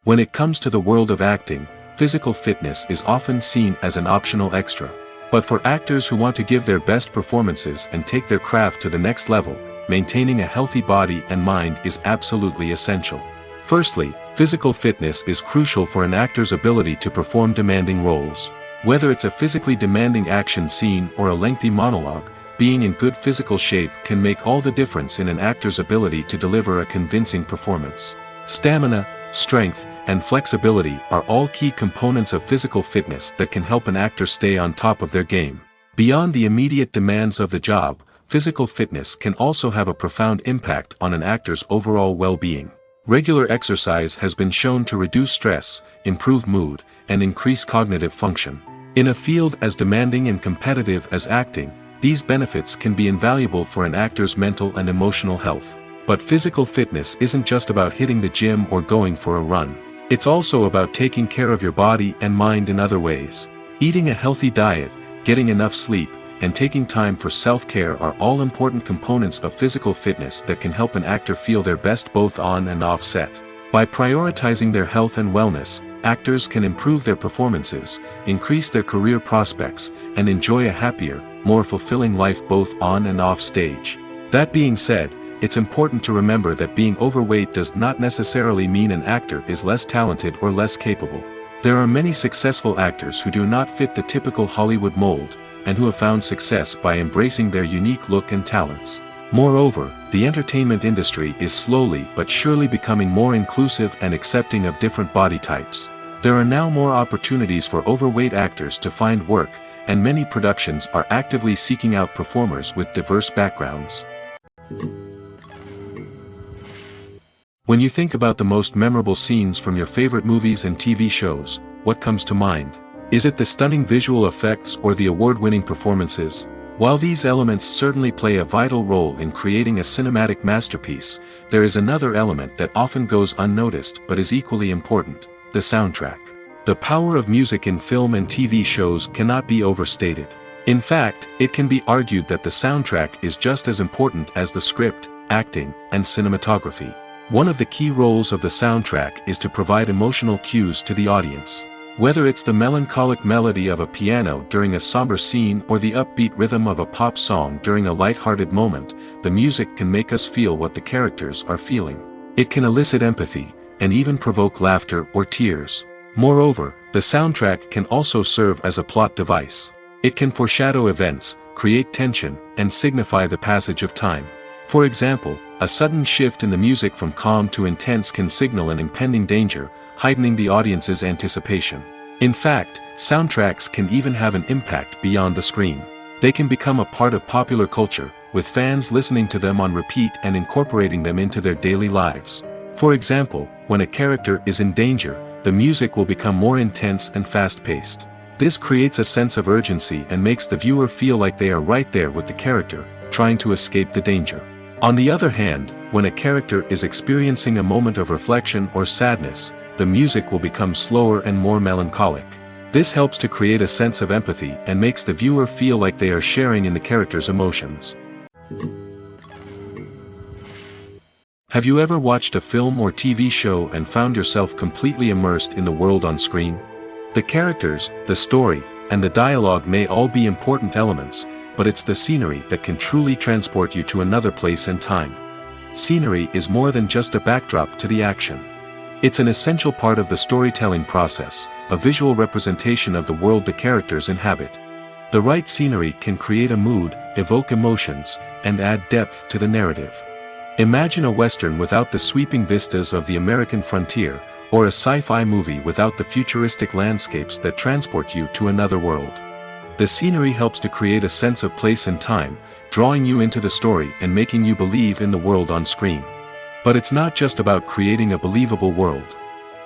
When it comes to the world of acting, physical fitness is often seen as an optional extra. But for actors who want to give their best performances and take their craft to the next level, maintaining a healthy body and mind is absolutely essential. Firstly, physical fitness is crucial for an actor's ability to perform demanding roles. Whether it's a physically demanding action scene or a lengthy monologue, being in good physical shape can make all the difference in an actor's ability to deliver a convincing performance. Stamina, strength, and flexibility are all key components of physical fitness that can help an actor stay on top of their game. Beyond the immediate demands of the job, physical fitness can also have a profound impact on an actor's overall well-being. Regular exercise has been shown to reduce stress, improve mood, and increase cognitive function. In a field as demanding and competitive as acting, these benefits can be invaluable for an actor's mental and emotional health. But physical fitness isn't just about hitting the gym or going for a run. It's also about taking care of your body and mind in other ways. Eating a healthy diet, getting enough sleep, and taking time for self-care are all important components of physical fitness that can help an actor feel their best both on and off set. By prioritizing their health and wellness, actors can improve their performances, increase their career prospects, and enjoy a happier, more fulfilling life both on and off stage. That being said, it's important to remember that being overweight does not necessarily mean an actor is less talented or less capable. There are many successful actors who do not fit the typical Hollywood mold, and who have found success by embracing their unique look and talents. Moreover, the entertainment industry is slowly but surely becoming more inclusive and accepting of different body types. There are now more opportunities for overweight actors to find work, and many productions are actively seeking out performers with diverse backgrounds. When you think about the most memorable scenes from your favorite movies and TV shows, what comes to mind? Is it the stunning visual effects or the award-winning performances? While these elements certainly play a vital role in creating a cinematic masterpiece, there is another element that often goes unnoticed but is equally important: the soundtrack. The power of music in film and TV shows cannot be overstated. In fact, it can be argued that the soundtrack is just as important as the script, acting, and cinematography. One of the key roles of the soundtrack is to provide emotional cues to the audience. Whether it's the melancholic melody of a piano during a somber scene or the upbeat rhythm of a pop song during a light-hearted moment, the music can make us feel what the characters are feeling. It can elicit empathy, and even provoke laughter or tears. Moreover, the soundtrack can also serve as a plot device. It can foreshadow events, create tension, and signify the passage of time. For example, a sudden shift in the music from calm to intense can signal an impending danger, heightening the audience's anticipation. In fact, soundtracks can even have an impact beyond the screen. They can become a part of popular culture, with fans listening to them on repeat and incorporating them into their daily lives. For example, when a character is in danger, the music will become more intense and fast-paced. This creates a sense of urgency and makes the viewer feel like they are right there with the character, trying to escape the danger. On the other hand, when a character is experiencing a moment of reflection or sadness, the music will become slower and more melancholic. This helps to create a sense of empathy and makes the viewer feel like they are sharing in the character's emotions. Have you ever watched a film or TV show and found yourself completely immersed in the world on screen? The characters, the story, and the dialogue may all be important elements, but it's the scenery that can truly transport you to another place and time. Scenery is more than just a backdrop to the action. It's an essential part of the storytelling process, a visual representation of the world the characters inhabit. The right scenery can create a mood, evoke emotions, and add depth to the narrative. Imagine a Western without the sweeping vistas of the American frontier, or a sci-fi movie without the futuristic landscapes that transport you to another world. The scenery helps to create a sense of place and time, drawing you into the story and making you believe in the world on screen. But it's not just about creating a believable world.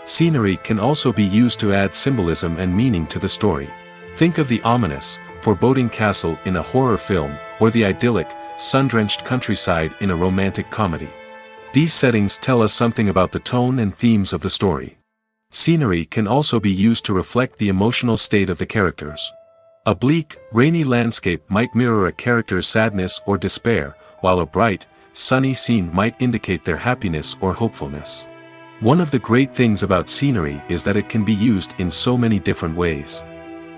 Scenery can also be used to add symbolism and meaning to the story. Think of the ominous, foreboding castle in a horror film, or the idyllic, sun-drenched countryside in a romantic comedy. These settings tell us something about the tone and themes of the story. Scenery can also be used to reflect the emotional state of the characters. A bleak, rainy landscape might mirror a character's sadness or despair, while a bright, sunny scene might indicate their happiness or hopefulness. One of the great things about scenery is that it can be used in so many different ways.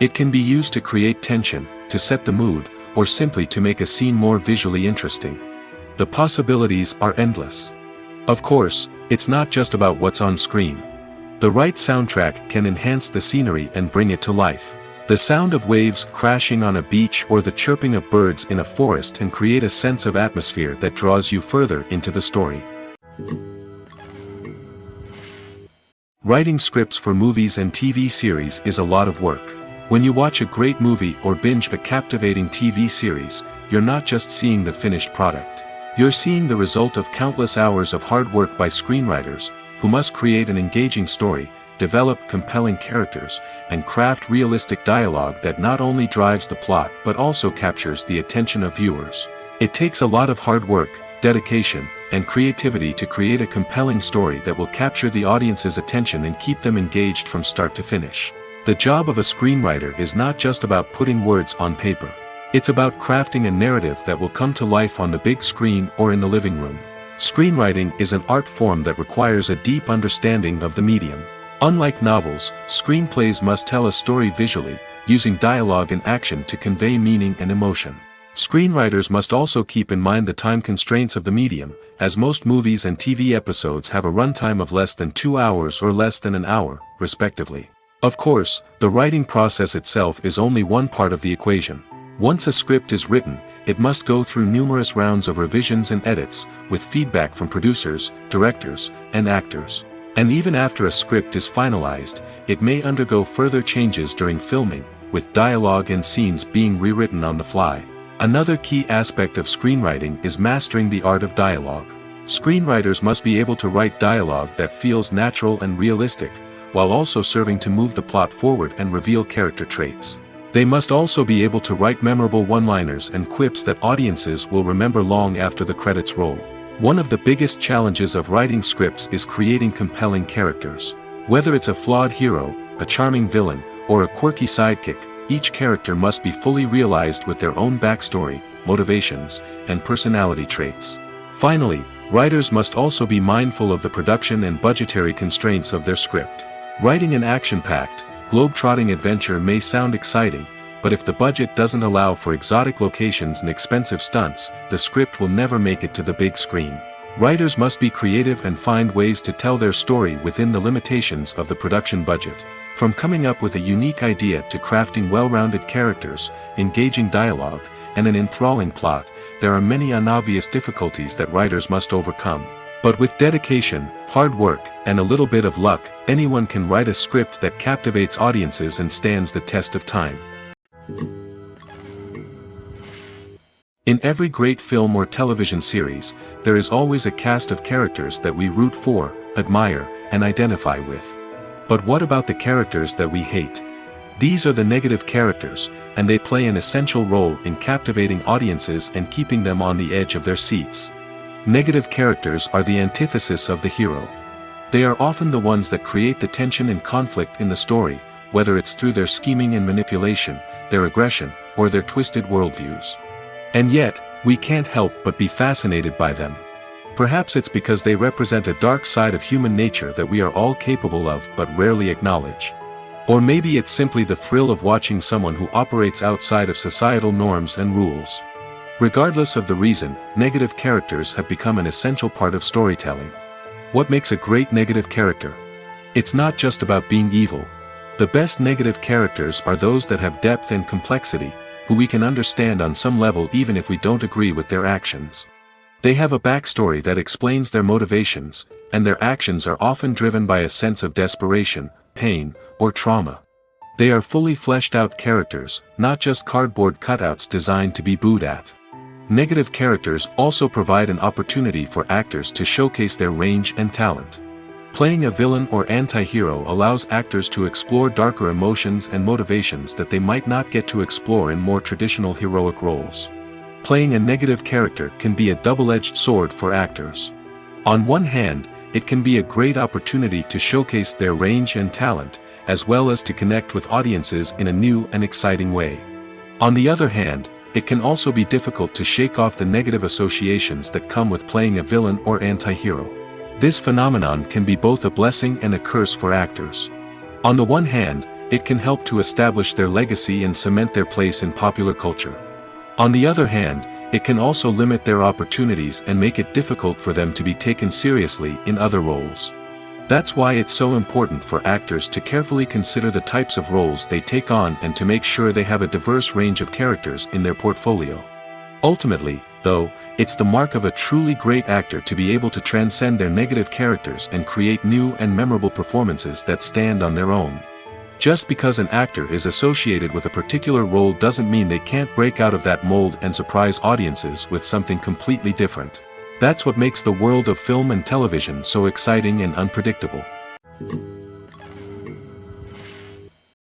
It can be used to create tension, to set the mood, or simply to make a scene more visually interesting. The possibilities are endless. Of course, it's not just about what's on screen. The right soundtrack can enhance the scenery and bring it to life. The sound of waves crashing on a beach or the chirping of birds in a forest can create a sense of atmosphere that draws you further into the story. Writing scripts for movies and TV series is a lot of work. When you watch a great movie or binge a captivating TV series, you're not just seeing the finished product. You're seeing the result of countless hours of hard work by screenwriters, who must create an engaging story, develop compelling characters, and craft realistic dialogue that not only drives the plot but also captures the attention of viewers. It takes a lot of hard work, dedication, and creativity to create a compelling story that will capture the audience's attention and keep them engaged from start to finish. The job of a screenwriter is not just about putting words on paper. It's about crafting a narrative that will come to life on the big screen or in the living room. Screenwriting is an art form that requires a deep understanding of the medium. Unlike novels, screenplays must tell a story visually, using dialogue and action to convey meaning and emotion. Screenwriters must also keep in mind the time constraints of the medium, as most movies and TV episodes have a runtime of less than 2 hours or less than an hour, respectively. Of course, the writing process itself is only one part of the equation. Once a script is written, it must go through numerous rounds of revisions and edits, with feedback from producers, directors, and actors. And even after a script is finalized, it may undergo further changes during filming, with dialogue and scenes being rewritten on the fly. Another key aspect of screenwriting is mastering the art of dialogue. Screenwriters must be able to write dialogue that feels natural and realistic, while also serving to move the plot forward and reveal character traits. They must also be able to write memorable one-liners and quips that audiences will remember long after the credits roll. One of the biggest challenges of writing scripts is creating compelling characters. Whether it's a flawed hero, a charming villain, or a quirky sidekick, each character must be fully realized with their own backstory, motivations, and personality traits. Finally, writers must also be mindful of the production and budgetary constraints of their script. Writing an action-packed, globe-trotting adventure may sound exciting, but if the budget doesn't allow for exotic locations and expensive stunts, the script will never make it to the big screen. Writers must be creative and find ways to tell their story within the limitations of the production budget. From coming up with a unique idea to crafting well-rounded characters, engaging dialogue, and an enthralling plot, there are many unobvious difficulties that writers must overcome. But with dedication, hard work, and a little bit of luck, anyone can write a script that captivates audiences and stands the test of time. In every great film or television series, there is always a cast of characters that we root for, admire, and identify with. But what about the characters that we hate? These are the negative characters, and they play an essential role in captivating audiences and keeping them on the edge of their seats. Negative characters are the antithesis of the hero. They are often the ones that create the tension and conflict in the story, whether it's through their scheming and manipulation, their aggression, or their twisted worldviews. And yet, we can't help but be fascinated by them. Perhaps it's because they represent a dark side of human nature that we are all capable of but rarely acknowledge. Or maybe it's simply the thrill of watching someone who operates outside of societal norms and rules. Regardless of the reason, negative characters have become an essential part of storytelling. What makes a great negative character? It's not just about being evil. The best negative characters are those that have depth and complexity, who we can understand on some level even if we don't agree with their actions. They have a backstory that explains their motivations, and their actions are often driven by a sense of desperation, pain, or trauma. They are fully fleshed out characters, not just cardboard cutouts designed to be booed at. Negative characters also provide an opportunity for actors to showcase their range and talent. Playing a villain or anti-hero allows actors to explore darker emotions and motivations that they might not get to explore in more traditional heroic roles. Playing a negative character can be a double-edged sword for actors. On one hand, it can be a great opportunity to showcase their range and talent, as well as to connect with audiences in a new and exciting way. On the other hand, it can also be difficult to shake off the negative associations that come with playing a villain or anti-hero. This phenomenon can be both a blessing and a curse for actors. On the one hand, it can help to establish their legacy and cement their place in popular culture. On the other hand, it can also limit their opportunities and make it difficult for them to be taken seriously in other roles. That's why it's so important for actors to carefully consider the types of roles they take on and to make sure they have a diverse range of characters in their portfolio. Ultimately, though, it's the mark of a truly great actor to be able to transcend their negative characters and create new and memorable performances that stand on their own. Just because an actor is associated with a particular role doesn't mean they can't break out of that mold and surprise audiences with something completely different. That's what makes the world of film and television so exciting and unpredictable.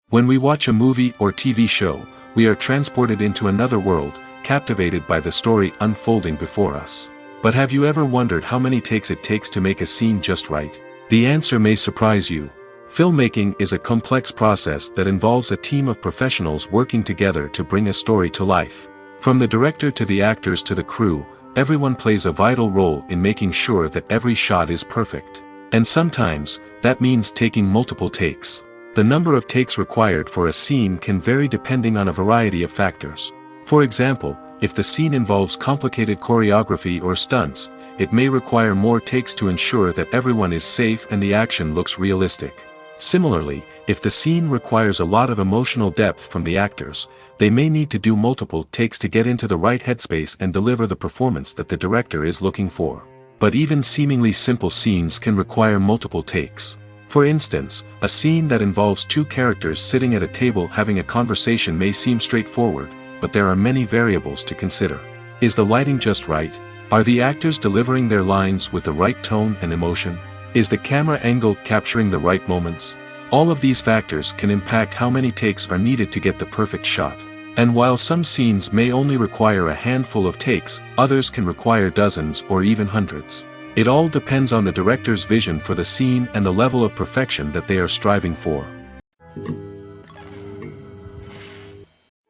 When we watch a movie or TV show, we are transported into another world, captivated by the story unfolding before us. But have you ever wondered how many takes it takes to make a scene just right? The answer may surprise you. Filmmaking is a complex process that involves a team of professionals working together to bring a story to life. From the director to the actors to the crew, everyone plays a vital role in making sure that every shot is perfect. And sometimes, that means taking multiple takes. The number of takes required for a scene can vary depending on a variety of factors. For example, if the scene involves complicated choreography or stunts, it may require more takes to ensure that everyone is safe and the action looks realistic. Similarly, if the scene requires a lot of emotional depth from the actors, they may need to do multiple takes to get into the right headspace and deliver the performance that the director is looking for. But even seemingly simple scenes can require multiple takes. For instance, a scene that involves two characters sitting at a table having a conversation may seem straightforward, but there are many variables to consider. Is the lighting just right? Are the actors delivering their lines with the right tone and emotion? Is the camera angle capturing the right moments? All of these factors can impact how many takes are needed to get the perfect shot. And while some scenes may only require a handful of takes, others can require dozens or even hundreds. It all depends on the director's vision for the scene and the level of perfection that they are striving for.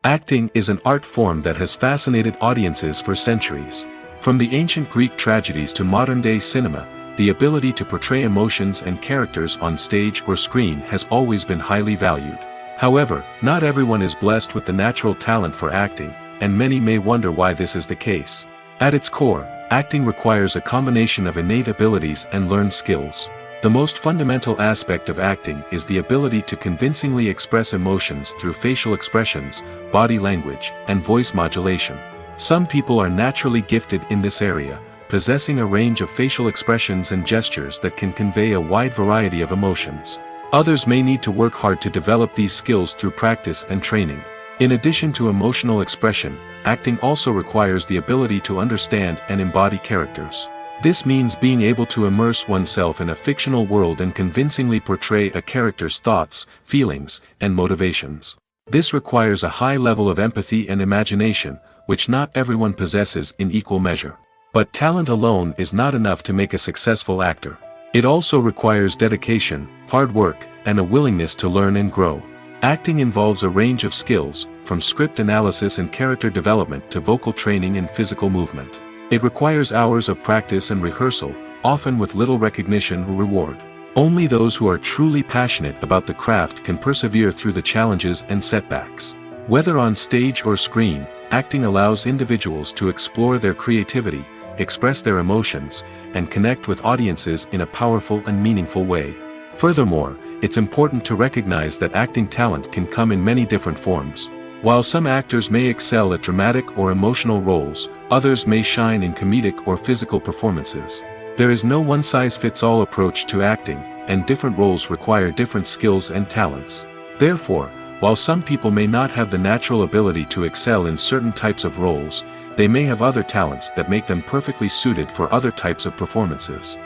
Acting is an art form that has fascinated audiences for centuries. From the ancient Greek tragedies to modern-day cinema, the ability to portray emotions and characters on stage or screen has always been highly valued. However, not everyone is blessed with the natural talent for acting, and many may wonder why this is the case. At its core, acting requires a combination of innate abilities and learned skills. The most fundamental aspect of acting is the ability to convincingly express emotions through facial expressions, body language, and voice modulation. Some people are naturally gifted in this area, possessing a range of facial expressions and gestures that can convey a wide variety of emotions. Others may need to work hard to develop these skills through practice and training. In addition to emotional expression, acting also requires the ability to understand and embody characters. This means being able to immerse oneself in a fictional world and convincingly portray a character's thoughts, feelings, and motivations. This requires a high level of empathy and imagination, which not everyone possesses in equal measure. But talent alone is not enough to make a successful actor. It also requires dedication, hard work, and a willingness to learn and grow. Acting involves a range of skills, from script analysis and character development to vocal training and physical movement. It requires hours of practice and rehearsal, often with little recognition or reward. Only those who are truly passionate about the craft can persevere through the challenges and setbacks. Whether on stage or screen, acting allows individuals to explore their creativity, express their emotions, and connect with audiences in a powerful and meaningful way. Furthermore, it's important to recognize that acting talent can come in many different forms. While some actors may excel at dramatic or emotional roles, others may shine in comedic or physical performances. There is no one-size-fits-all approach to acting, and different roles require different skills and talents. Therefore, while some people may not have the natural ability to excel in certain types of roles, they may have other talents that make them perfectly suited for other types of performances.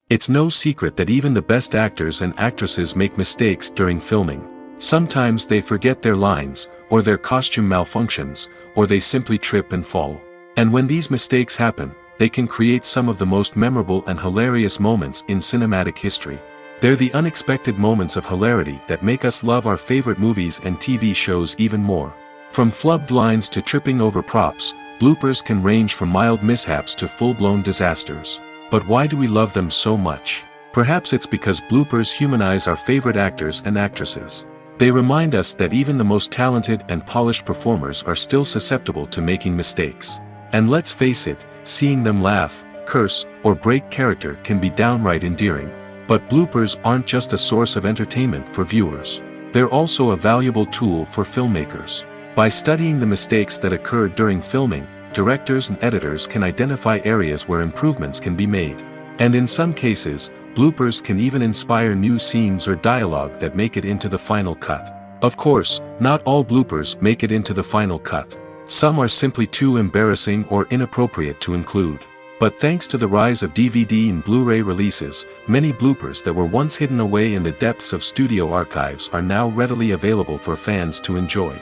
It's no secret that even the best actors and actresses make mistakes during filming. Sometimes they forget their lines, or their costume malfunctions, or they simply trip and fall. And when these mistakes happen, they can create some of the most memorable and hilarious moments in cinematic history. They're the unexpected moments of hilarity that make us love our favorite movies and TV shows even more. From flubbed lines to tripping over props, bloopers can range from mild mishaps to full-blown disasters. But why do we love them so much? Perhaps it's because bloopers humanize our favorite actors and actresses. They remind us that even the most talented and polished performers are still susceptible to making mistakes. And let's face it, seeing them laugh, curse, or break character can be downright endearing. But bloopers aren't just a source of entertainment for viewers. They're also a valuable tool for filmmakers. By studying the mistakes that occurred during filming, directors and editors can identify areas where improvements can be made. And in some cases, bloopers can even inspire new scenes or dialogue that make it into the final cut. Of course, not all bloopers make it into the final cut. Some are simply too embarrassing or inappropriate to include. But thanks to the rise of DVD and Blu-ray releases, many bloopers that were once hidden away in the depths of studio archives are now readily available for fans to enjoy.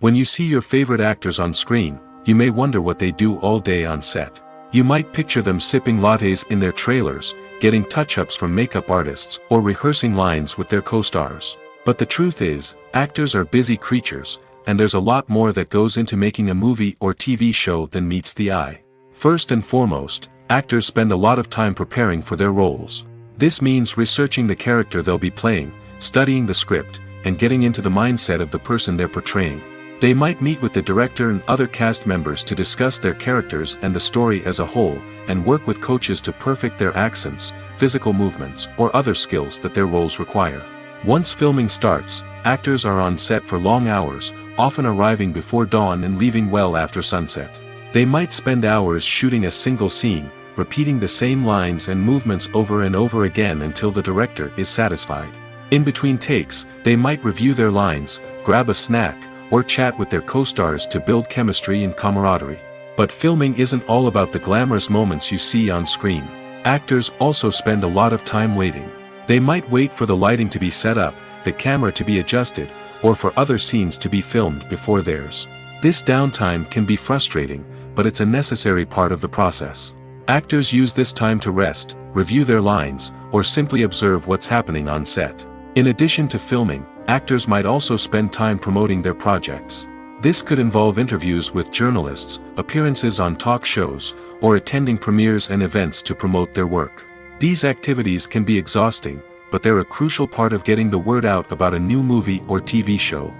When you see your favorite actors on screen, you may wonder what they do all day on set. You might picture them sipping lattes in their trailers, getting touch-ups from makeup artists, or rehearsing lines with their co-stars. But the truth is, actors are busy creatures, and there's a lot more that goes into making a movie or TV show than meets the eye. First and foremost, actors spend a lot of time preparing for their roles. This means researching the character they'll be playing, studying the script, and getting into the mindset of the person they're portraying. They might meet with the director and other cast members to discuss their characters and the story as a whole, and work with coaches to perfect their accents, physical movements, or other skills that their roles require. Once filming starts, actors are on set for long hours, often arriving before dawn and leaving well after sunset. They might spend hours shooting a single scene, repeating the same lines and movements over and over again until the director is satisfied. In between takes, they might review their lines, grab a snack, or chat with their co-stars to build chemistry and camaraderie. But filming isn't all about the glamorous moments you see on screen. Actors also spend a lot of time waiting. They might wait for the lighting to be set up, the camera to be adjusted, or for other scenes to be filmed before theirs. This downtime can be frustrating, but it's a necessary part of the process. Actors use this time to rest, review their lines, or simply observe what's happening on set. In addition to filming, actors might also spend time promoting their projects. This could involve interviews with journalists, appearances on talk shows, or attending premieres and events to promote their work. These activities can be exhausting, but they're a crucial part of getting the word out about a new movie or TV show.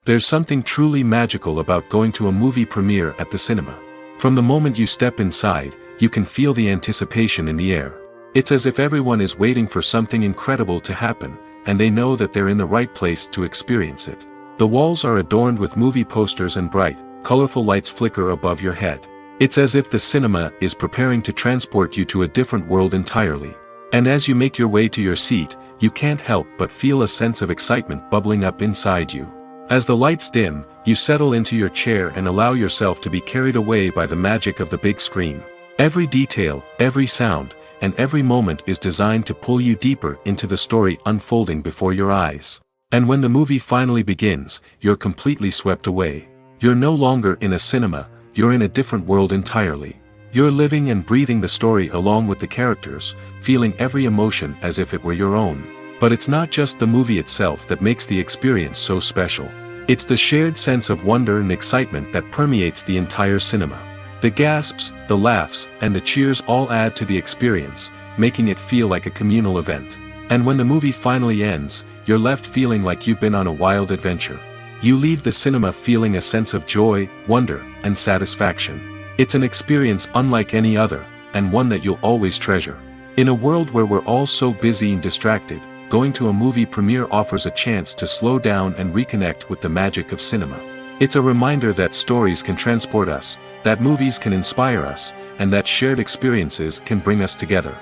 There's something truly magical about going to a movie premiere at the cinema. From the moment you step inside, you can feel the anticipation in the air. It's as if everyone is waiting for something incredible to happen, and they know that they're in the right place to experience it. The walls are adorned with movie posters and bright, colorful lights flicker above your head. It's as if the cinema is preparing to transport you to a different world entirely. And as you make your way to your seat, you can't help but feel a sense of excitement bubbling up inside you. As the lights dim, you settle into your chair and allow yourself to be carried away by the magic of the big screen. Every detail, every sound, and every moment is designed to pull you deeper into the story unfolding before your eyes. And when the movie finally begins, you're completely swept away. You're no longer in a cinema, you're in a different world entirely. You're living and breathing the story along with the characters, feeling every emotion as if it were your own. But it's not just the movie itself that makes the experience so special. It's the shared sense of wonder and excitement that permeates the entire cinema. The gasps, the laughs, and the cheers all add to the experience, making it feel like a communal event. And when the movie finally ends, you're left feeling like you've been on a wild adventure. You leave the cinema feeling a sense of joy, wonder, and satisfaction. It's an experience unlike any other, and one that you'll always treasure. In a world where we're all so busy and distracted, going to a movie premiere offers a chance to slow down and reconnect with the magic of cinema. It's a reminder that stories can transport us, that movies can inspire us, and that shared experiences can bring us together.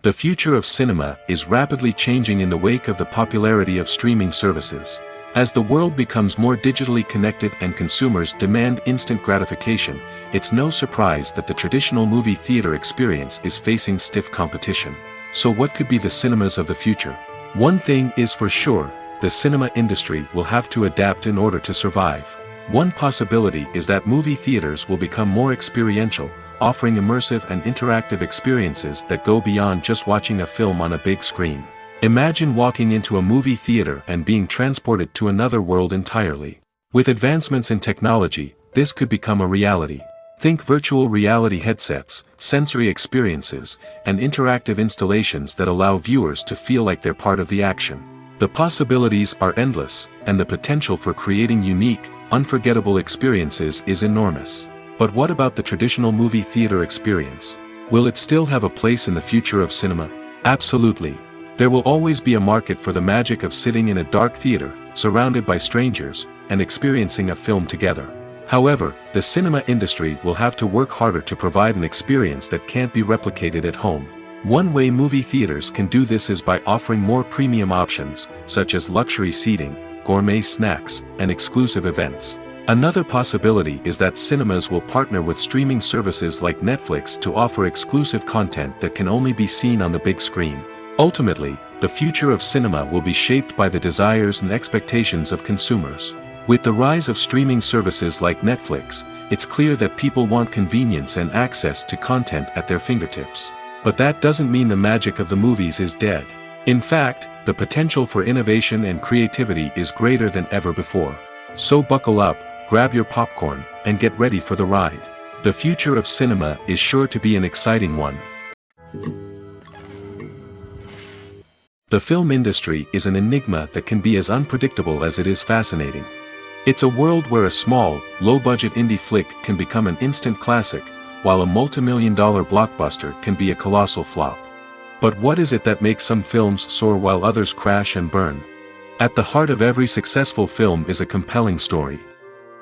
The future of cinema is rapidly changing in the wake of the popularity of streaming services. As the world becomes more digitally connected and consumers demand instant gratification, it's no surprise that the traditional movie theater experience is facing stiff competition. So what could be the cinemas of the future? One thing is for sure, the cinema industry will have to adapt in order to survive. One possibility is that movie theaters will become more experiential, offering immersive and interactive experiences that go beyond just watching a film on a big screen. Imagine walking into a movie theater and being transported to another world entirely. With advancements in technology, this could become a reality. Think virtual reality headsets, sensory experiences, and interactive installations that allow viewers to feel like they're part of the action. The possibilities are endless, and the potential for creating unique, unforgettable experiences is enormous. But what about the traditional movie theater experience? Will it still have a place in the future of cinema? Absolutely. There will always be a market for the magic of sitting in a dark theater, surrounded by strangers, and experiencing a film together. However, the cinema industry will have to work harder to provide an experience that can't be replicated at home. One way movie theaters can do this is by offering more premium options, such as luxury seating, gourmet snacks, and exclusive events. Another possibility is that cinemas will partner with streaming services like Netflix to offer exclusive content that can only be seen on the big screen. Ultimately, the future of cinema will be shaped by the desires and expectations of consumers. With the rise of streaming services like Netflix, it's clear that people want convenience and access to content at their fingertips. But that doesn't mean the magic of the movies is dead. In fact, the potential for innovation and creativity is greater than ever before. So buckle up, grab your popcorn, and get ready for the ride. The future of cinema is sure to be an exciting one. The film industry is an enigma that can be as unpredictable as it is fascinating. It's a world where a small, low-budget indie flick can become an instant classic, while a multi-million-dollar blockbuster can be a colossal flop. But what is it that makes some films soar while others crash and burn? At the heart of every successful film is a compelling story.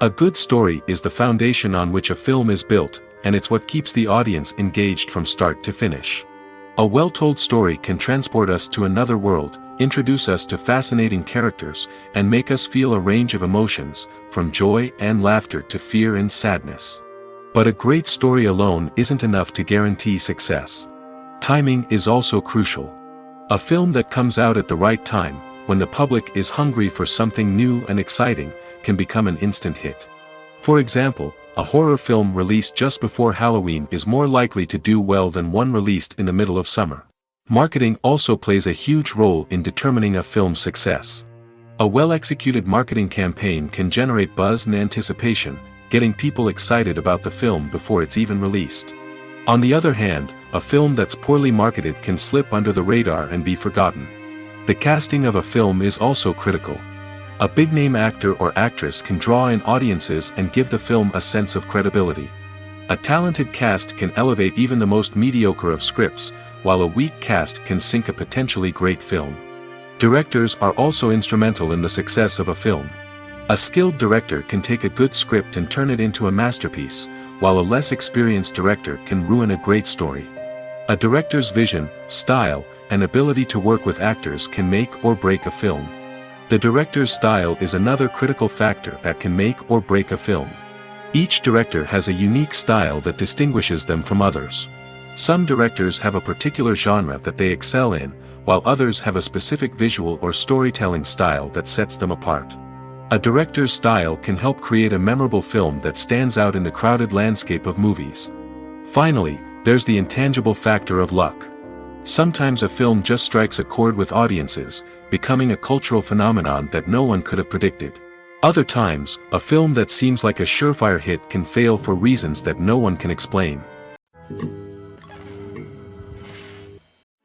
A good story is the foundation on which a film is built, and it's what keeps the audience engaged from start to finish. A well-told story can transport us to another world, introduce us to fascinating characters, and make us feel a range of emotions, from joy and laughter to fear and sadness. But a great story alone isn't enough to guarantee success. Timing is also crucial. A film that comes out at the right time, when the public is hungry for something new and exciting, can become an instant hit. For example, a horror film released just before Halloween is more likely to do well than one released in the middle of summer. Marketing also plays a huge role in determining a film's success. A well-executed marketing campaign can generate buzz and anticipation, getting people excited about the film before it's even released. On the other hand, a film that's poorly marketed can slip under the radar and be forgotten. The casting of a film is also critical. A big-name actor or actress can draw in audiences and give the film a sense of credibility. A talented cast can elevate even the most mediocre of scripts, while a weak cast can sink a potentially great film. Directors are also instrumental in the success of a film. A skilled director can take a good script and turn it into a masterpiece, while a less experienced director can ruin a great story. A director's vision, style, and ability to work with actors can make or break a film. The director's style is another critical factor that can make or break a film. Each director has a unique style that distinguishes them from others. Some directors have a particular genre that they excel in, while others have a specific visual or storytelling style that sets them apart. A director's style can help create a memorable film that stands out in the crowded landscape of movies. Finally, there's the intangible factor of luck. Sometimes a film just strikes a chord with audiences, becoming a cultural phenomenon that no one could have predicted. Other times, a film that seems like a surefire hit can fail for reasons that no one can explain.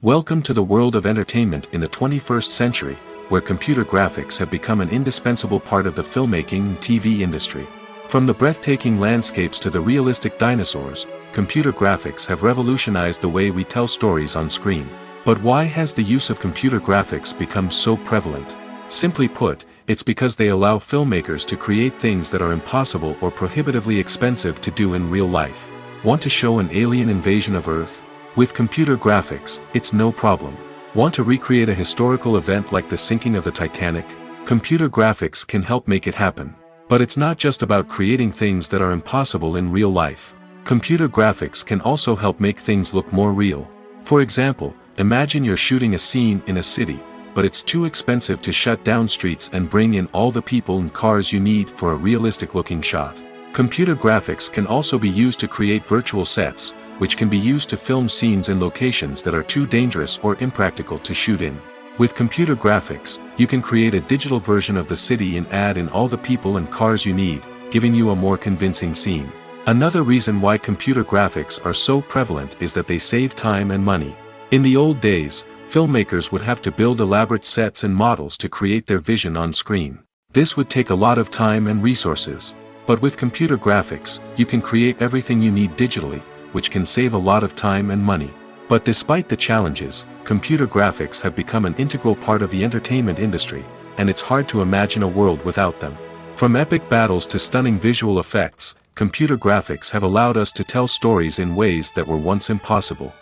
Welcome to the world of entertainment in the 21st century, where computer graphics have become an indispensable part of the filmmaking and TV industry. From the breathtaking landscapes to the realistic dinosaurs, computer graphics have revolutionized the way we tell stories on screen. But why has the use of computer graphics become so prevalent? Simply put, it's because they allow filmmakers to create things that are impossible or prohibitively expensive to do in real life. Want to show an alien invasion of Earth? With computer graphics, it's no problem. Want to recreate a historical event like the sinking of the Titanic? Computer graphics can help make it happen. But it's not just about creating things that are impossible in real life. Computer graphics can also help make things look more real. For example, imagine you're shooting a scene in a city, but it's too expensive to shut down streets and bring in all the people and cars you need for a realistic-looking shot. Computer graphics can also be used to create virtual sets, which can be used to film scenes in locations that are too dangerous or impractical to shoot in. With computer graphics, you can create a digital version of the city and add in all the people and cars you need, giving you a more convincing scene. Another reason why computer graphics are so prevalent is that they save time and money. In the old days, Filmmakers would have to build elaborate sets and models to create their vision on screen. This would take a lot of time and resources. But with computer graphics, you can create everything you need digitally, which can save a lot of time and money. But despite the challenges, computer graphics have become an integral part of the entertainment industry, and it's hard to imagine a world without them. From epic battles to stunning visual effects, computer graphics have allowed us to tell stories in ways that were once impossible.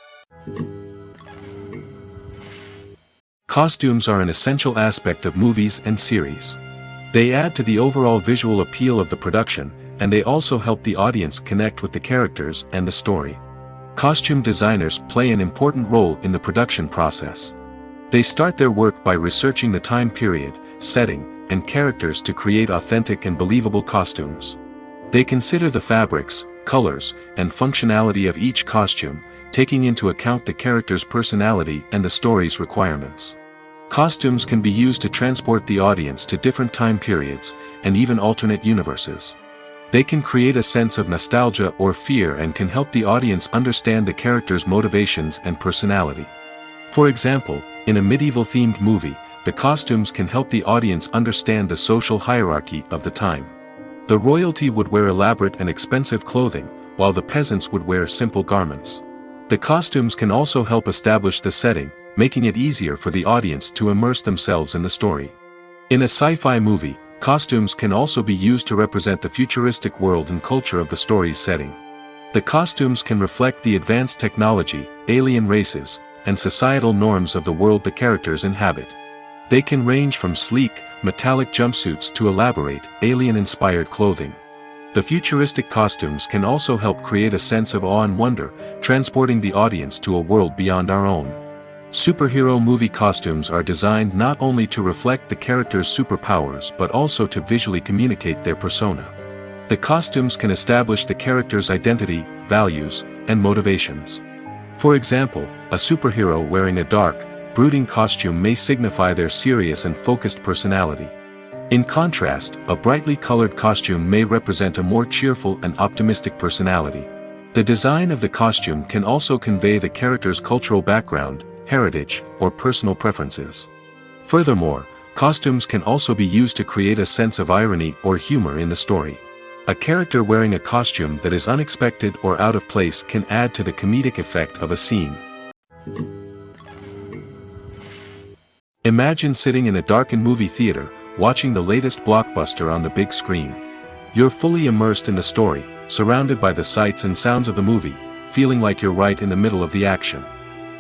Costumes are an essential aspect of movies and series. They add to the overall visual appeal of the production, and they also help the audience connect with the characters and the story. Costume designers play an important role in the production process. They start their work by researching the time period, setting, and characters to create authentic and believable costumes. They consider the fabrics, colors, and functionality of each costume, taking into account the character's personality and the story's requirements. Costumes can be used to transport the audience to different time periods, and even alternate universes. They can create a sense of nostalgia or fear and can help the audience understand the character's motivations and personality. For example, in a medieval-themed movie, the costumes can help the audience understand the social hierarchy of the time. The royalty would wear elaborate and expensive clothing, while the peasants would wear simple garments. The costumes can also help establish the setting, making it easier for the audience to immerse themselves in the story. In a sci-fi movie, costumes can also be used to represent the futuristic world and culture of the story's setting. The costumes can reflect the advanced technology, alien races, and societal norms of the world the characters inhabit. They can range from sleek, metallic jumpsuits to elaborate, alien-inspired clothing. The futuristic costumes can also help create a sense of awe and wonder, transporting the audience to a world beyond our own. Superhero movie costumes are designed not only to reflect the character's superpowers but also to visually communicate their persona. The costumes can establish the character's identity, values, and motivations. For example, a superhero wearing a dark, brooding costume may signify their serious and focused personality. In contrast, a brightly colored costume may represent a more cheerful and optimistic personality. The design of the costume can also convey the character's cultural background, heritage, or personal preferences. Furthermore, costumes can also be used to create a sense of irony or humor in the story. A character wearing a costume that is unexpected or out of place can add to the comedic effect of a scene. Imagine sitting in a darkened movie theater, watching the latest blockbuster on the big screen. You're fully immersed in the story, surrounded by the sights and sounds of the movie, feeling like you're right in the middle of the action.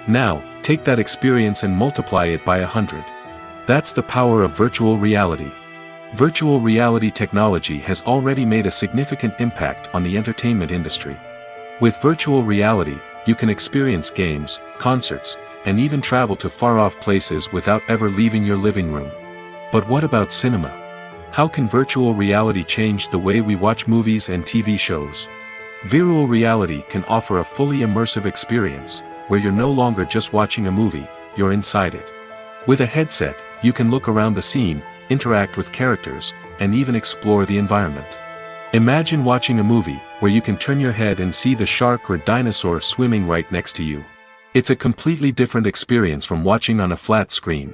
Now, take that experience and multiply it by 100. That's the power of virtual reality. Virtual reality technology has already made a significant impact on the entertainment industry. With virtual reality, you can experience games, concerts, and even travel to far-off places without ever leaving your living room. But what about cinema? How can virtual reality change the way we watch movies and TV shows? Virtual reality can offer a fully immersive experience, where you're no longer just watching a movie, you're inside it. With a headset, you can look around the scene, interact with characters, and even explore the environment. Imagine watching a movie, where you can turn your head and see the shark or dinosaur swimming right next to you. It's a completely different experience from watching on a flat screen.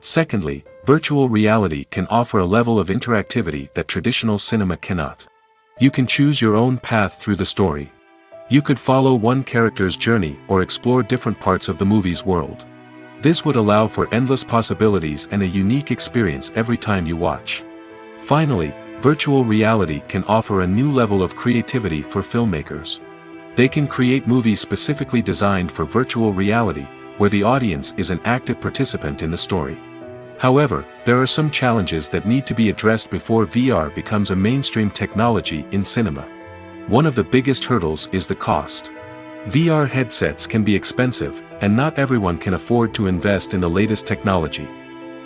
Secondly, virtual reality can offer a level of interactivity that traditional cinema cannot. You can choose your own path through the story. You could follow one character's journey or explore different parts of the movie's world. This would allow for endless possibilities and a unique experience every time you watch. Finally, virtual reality can offer a new level of creativity for filmmakers. They can create movies specifically designed for virtual reality, where the audience is an active participant in the story. However, there are some challenges that need to be addressed before VR becomes a mainstream technology in cinema. One of the biggest hurdles is the cost. VR headsets can be expensive, and not everyone can afford to invest in the latest technology.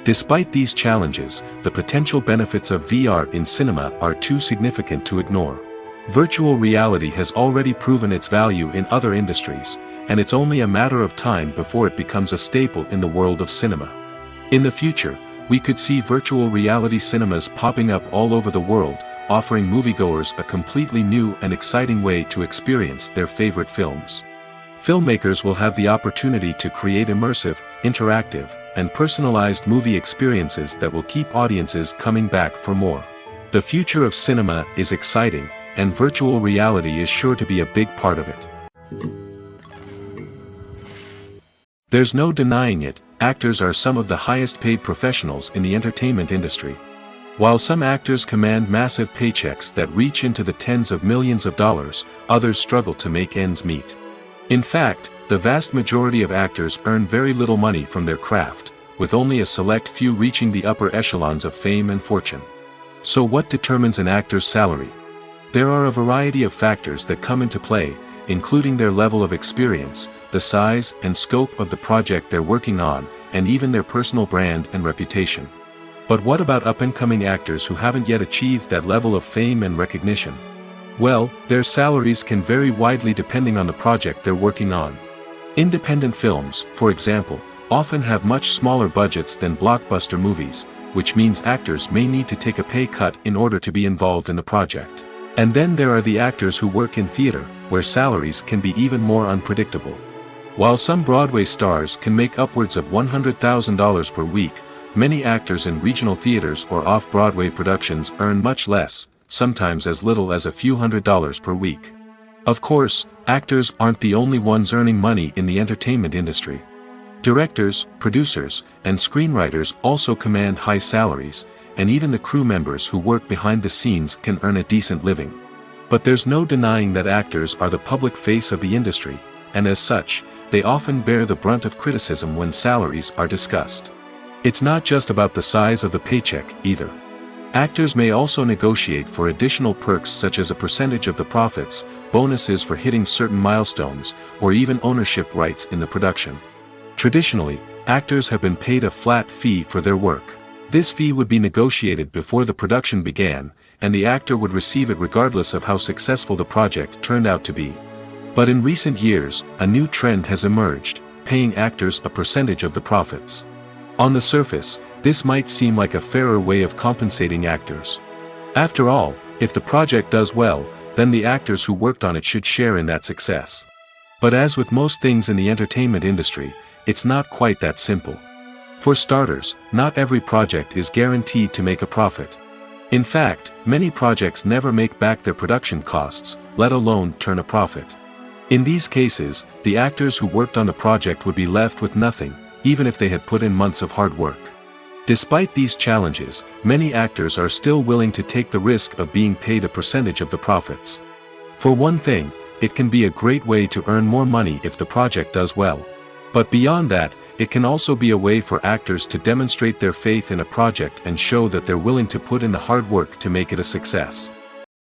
Despite these challenges, the potential benefits of VR in cinema are too significant to ignore. Virtual reality has already proven its value in other industries, and it's only a matter of time before it becomes a staple in the world of cinema. In the future, we could see virtual reality cinemas popping up all over the world, offering moviegoers a completely new and exciting way to experience their favorite films. Filmmakers will have the opportunity to create immersive, interactive, and personalized movie experiences that will keep audiences coming back for more. The future of cinema is exciting, and virtual reality is sure to be a big part of it. There's no denying it, actors are some of the highest paid professionals in the entertainment industry. While some actors command massive paychecks that reach into the tens of millions of dollars, others struggle to make ends meet. In fact, the vast majority of actors earn very little money from their craft, with only a select few reaching the upper echelons of fame and fortune. So what determines an actor's salary? There are a variety of factors that come into play, including their level of experience, the size and scope of the project they're working on, and even their personal brand and reputation. But what about up-and-coming actors who haven't yet achieved that level of fame and recognition? Well, their salaries can vary widely depending on the project they're working on. Independent films, for example, often have much smaller budgets than blockbuster movies, which means actors may need to take a pay cut in order to be involved in the project. And then there are the actors who work in theater, where salaries can be even more unpredictable. While some Broadway stars can make upwards of $100,000 per week, many actors in regional theaters or off-Broadway productions earn much less, sometimes as little as a few $100s per week. Of course, actors aren't the only ones earning money in the entertainment industry. Directors, producers, and screenwriters also command high salaries, and even the crew members who work behind the scenes can earn a decent living. But there's no denying that actors are the public face of the industry, and as such, they often bear the brunt of criticism when salaries are discussed. It's not just about the size of the paycheck, either. Actors may also negotiate for additional perks such as a percentage of the profits, bonuses for hitting certain milestones, or even ownership rights in the production. Traditionally, actors have been paid a flat fee for their work. This fee would be negotiated before the production began, and the actor would receive it regardless of how successful the project turned out to be. But in recent years, a new trend has emerged, paying actors a percentage of the profits. On the surface, this might seem like a fairer way of compensating actors. After all, if the project does well, then the actors who worked on it should share in that success. But as with most things in the entertainment industry, it's not quite that simple. For starters, not every project is guaranteed to make a profit. In fact, many projects never make back their production costs, let alone turn a profit. In these cases, the actors who worked on the project would be left with nothing, even if they had put in months of hard work. Despite these challenges, many actors are still willing to take the risk of being paid a percentage of the profits. For one thing, it can be a great way to earn more money if the project does well. But beyond that, it can also be a way for actors to demonstrate their faith in a project and show that they're willing to put in the hard work to make it a success.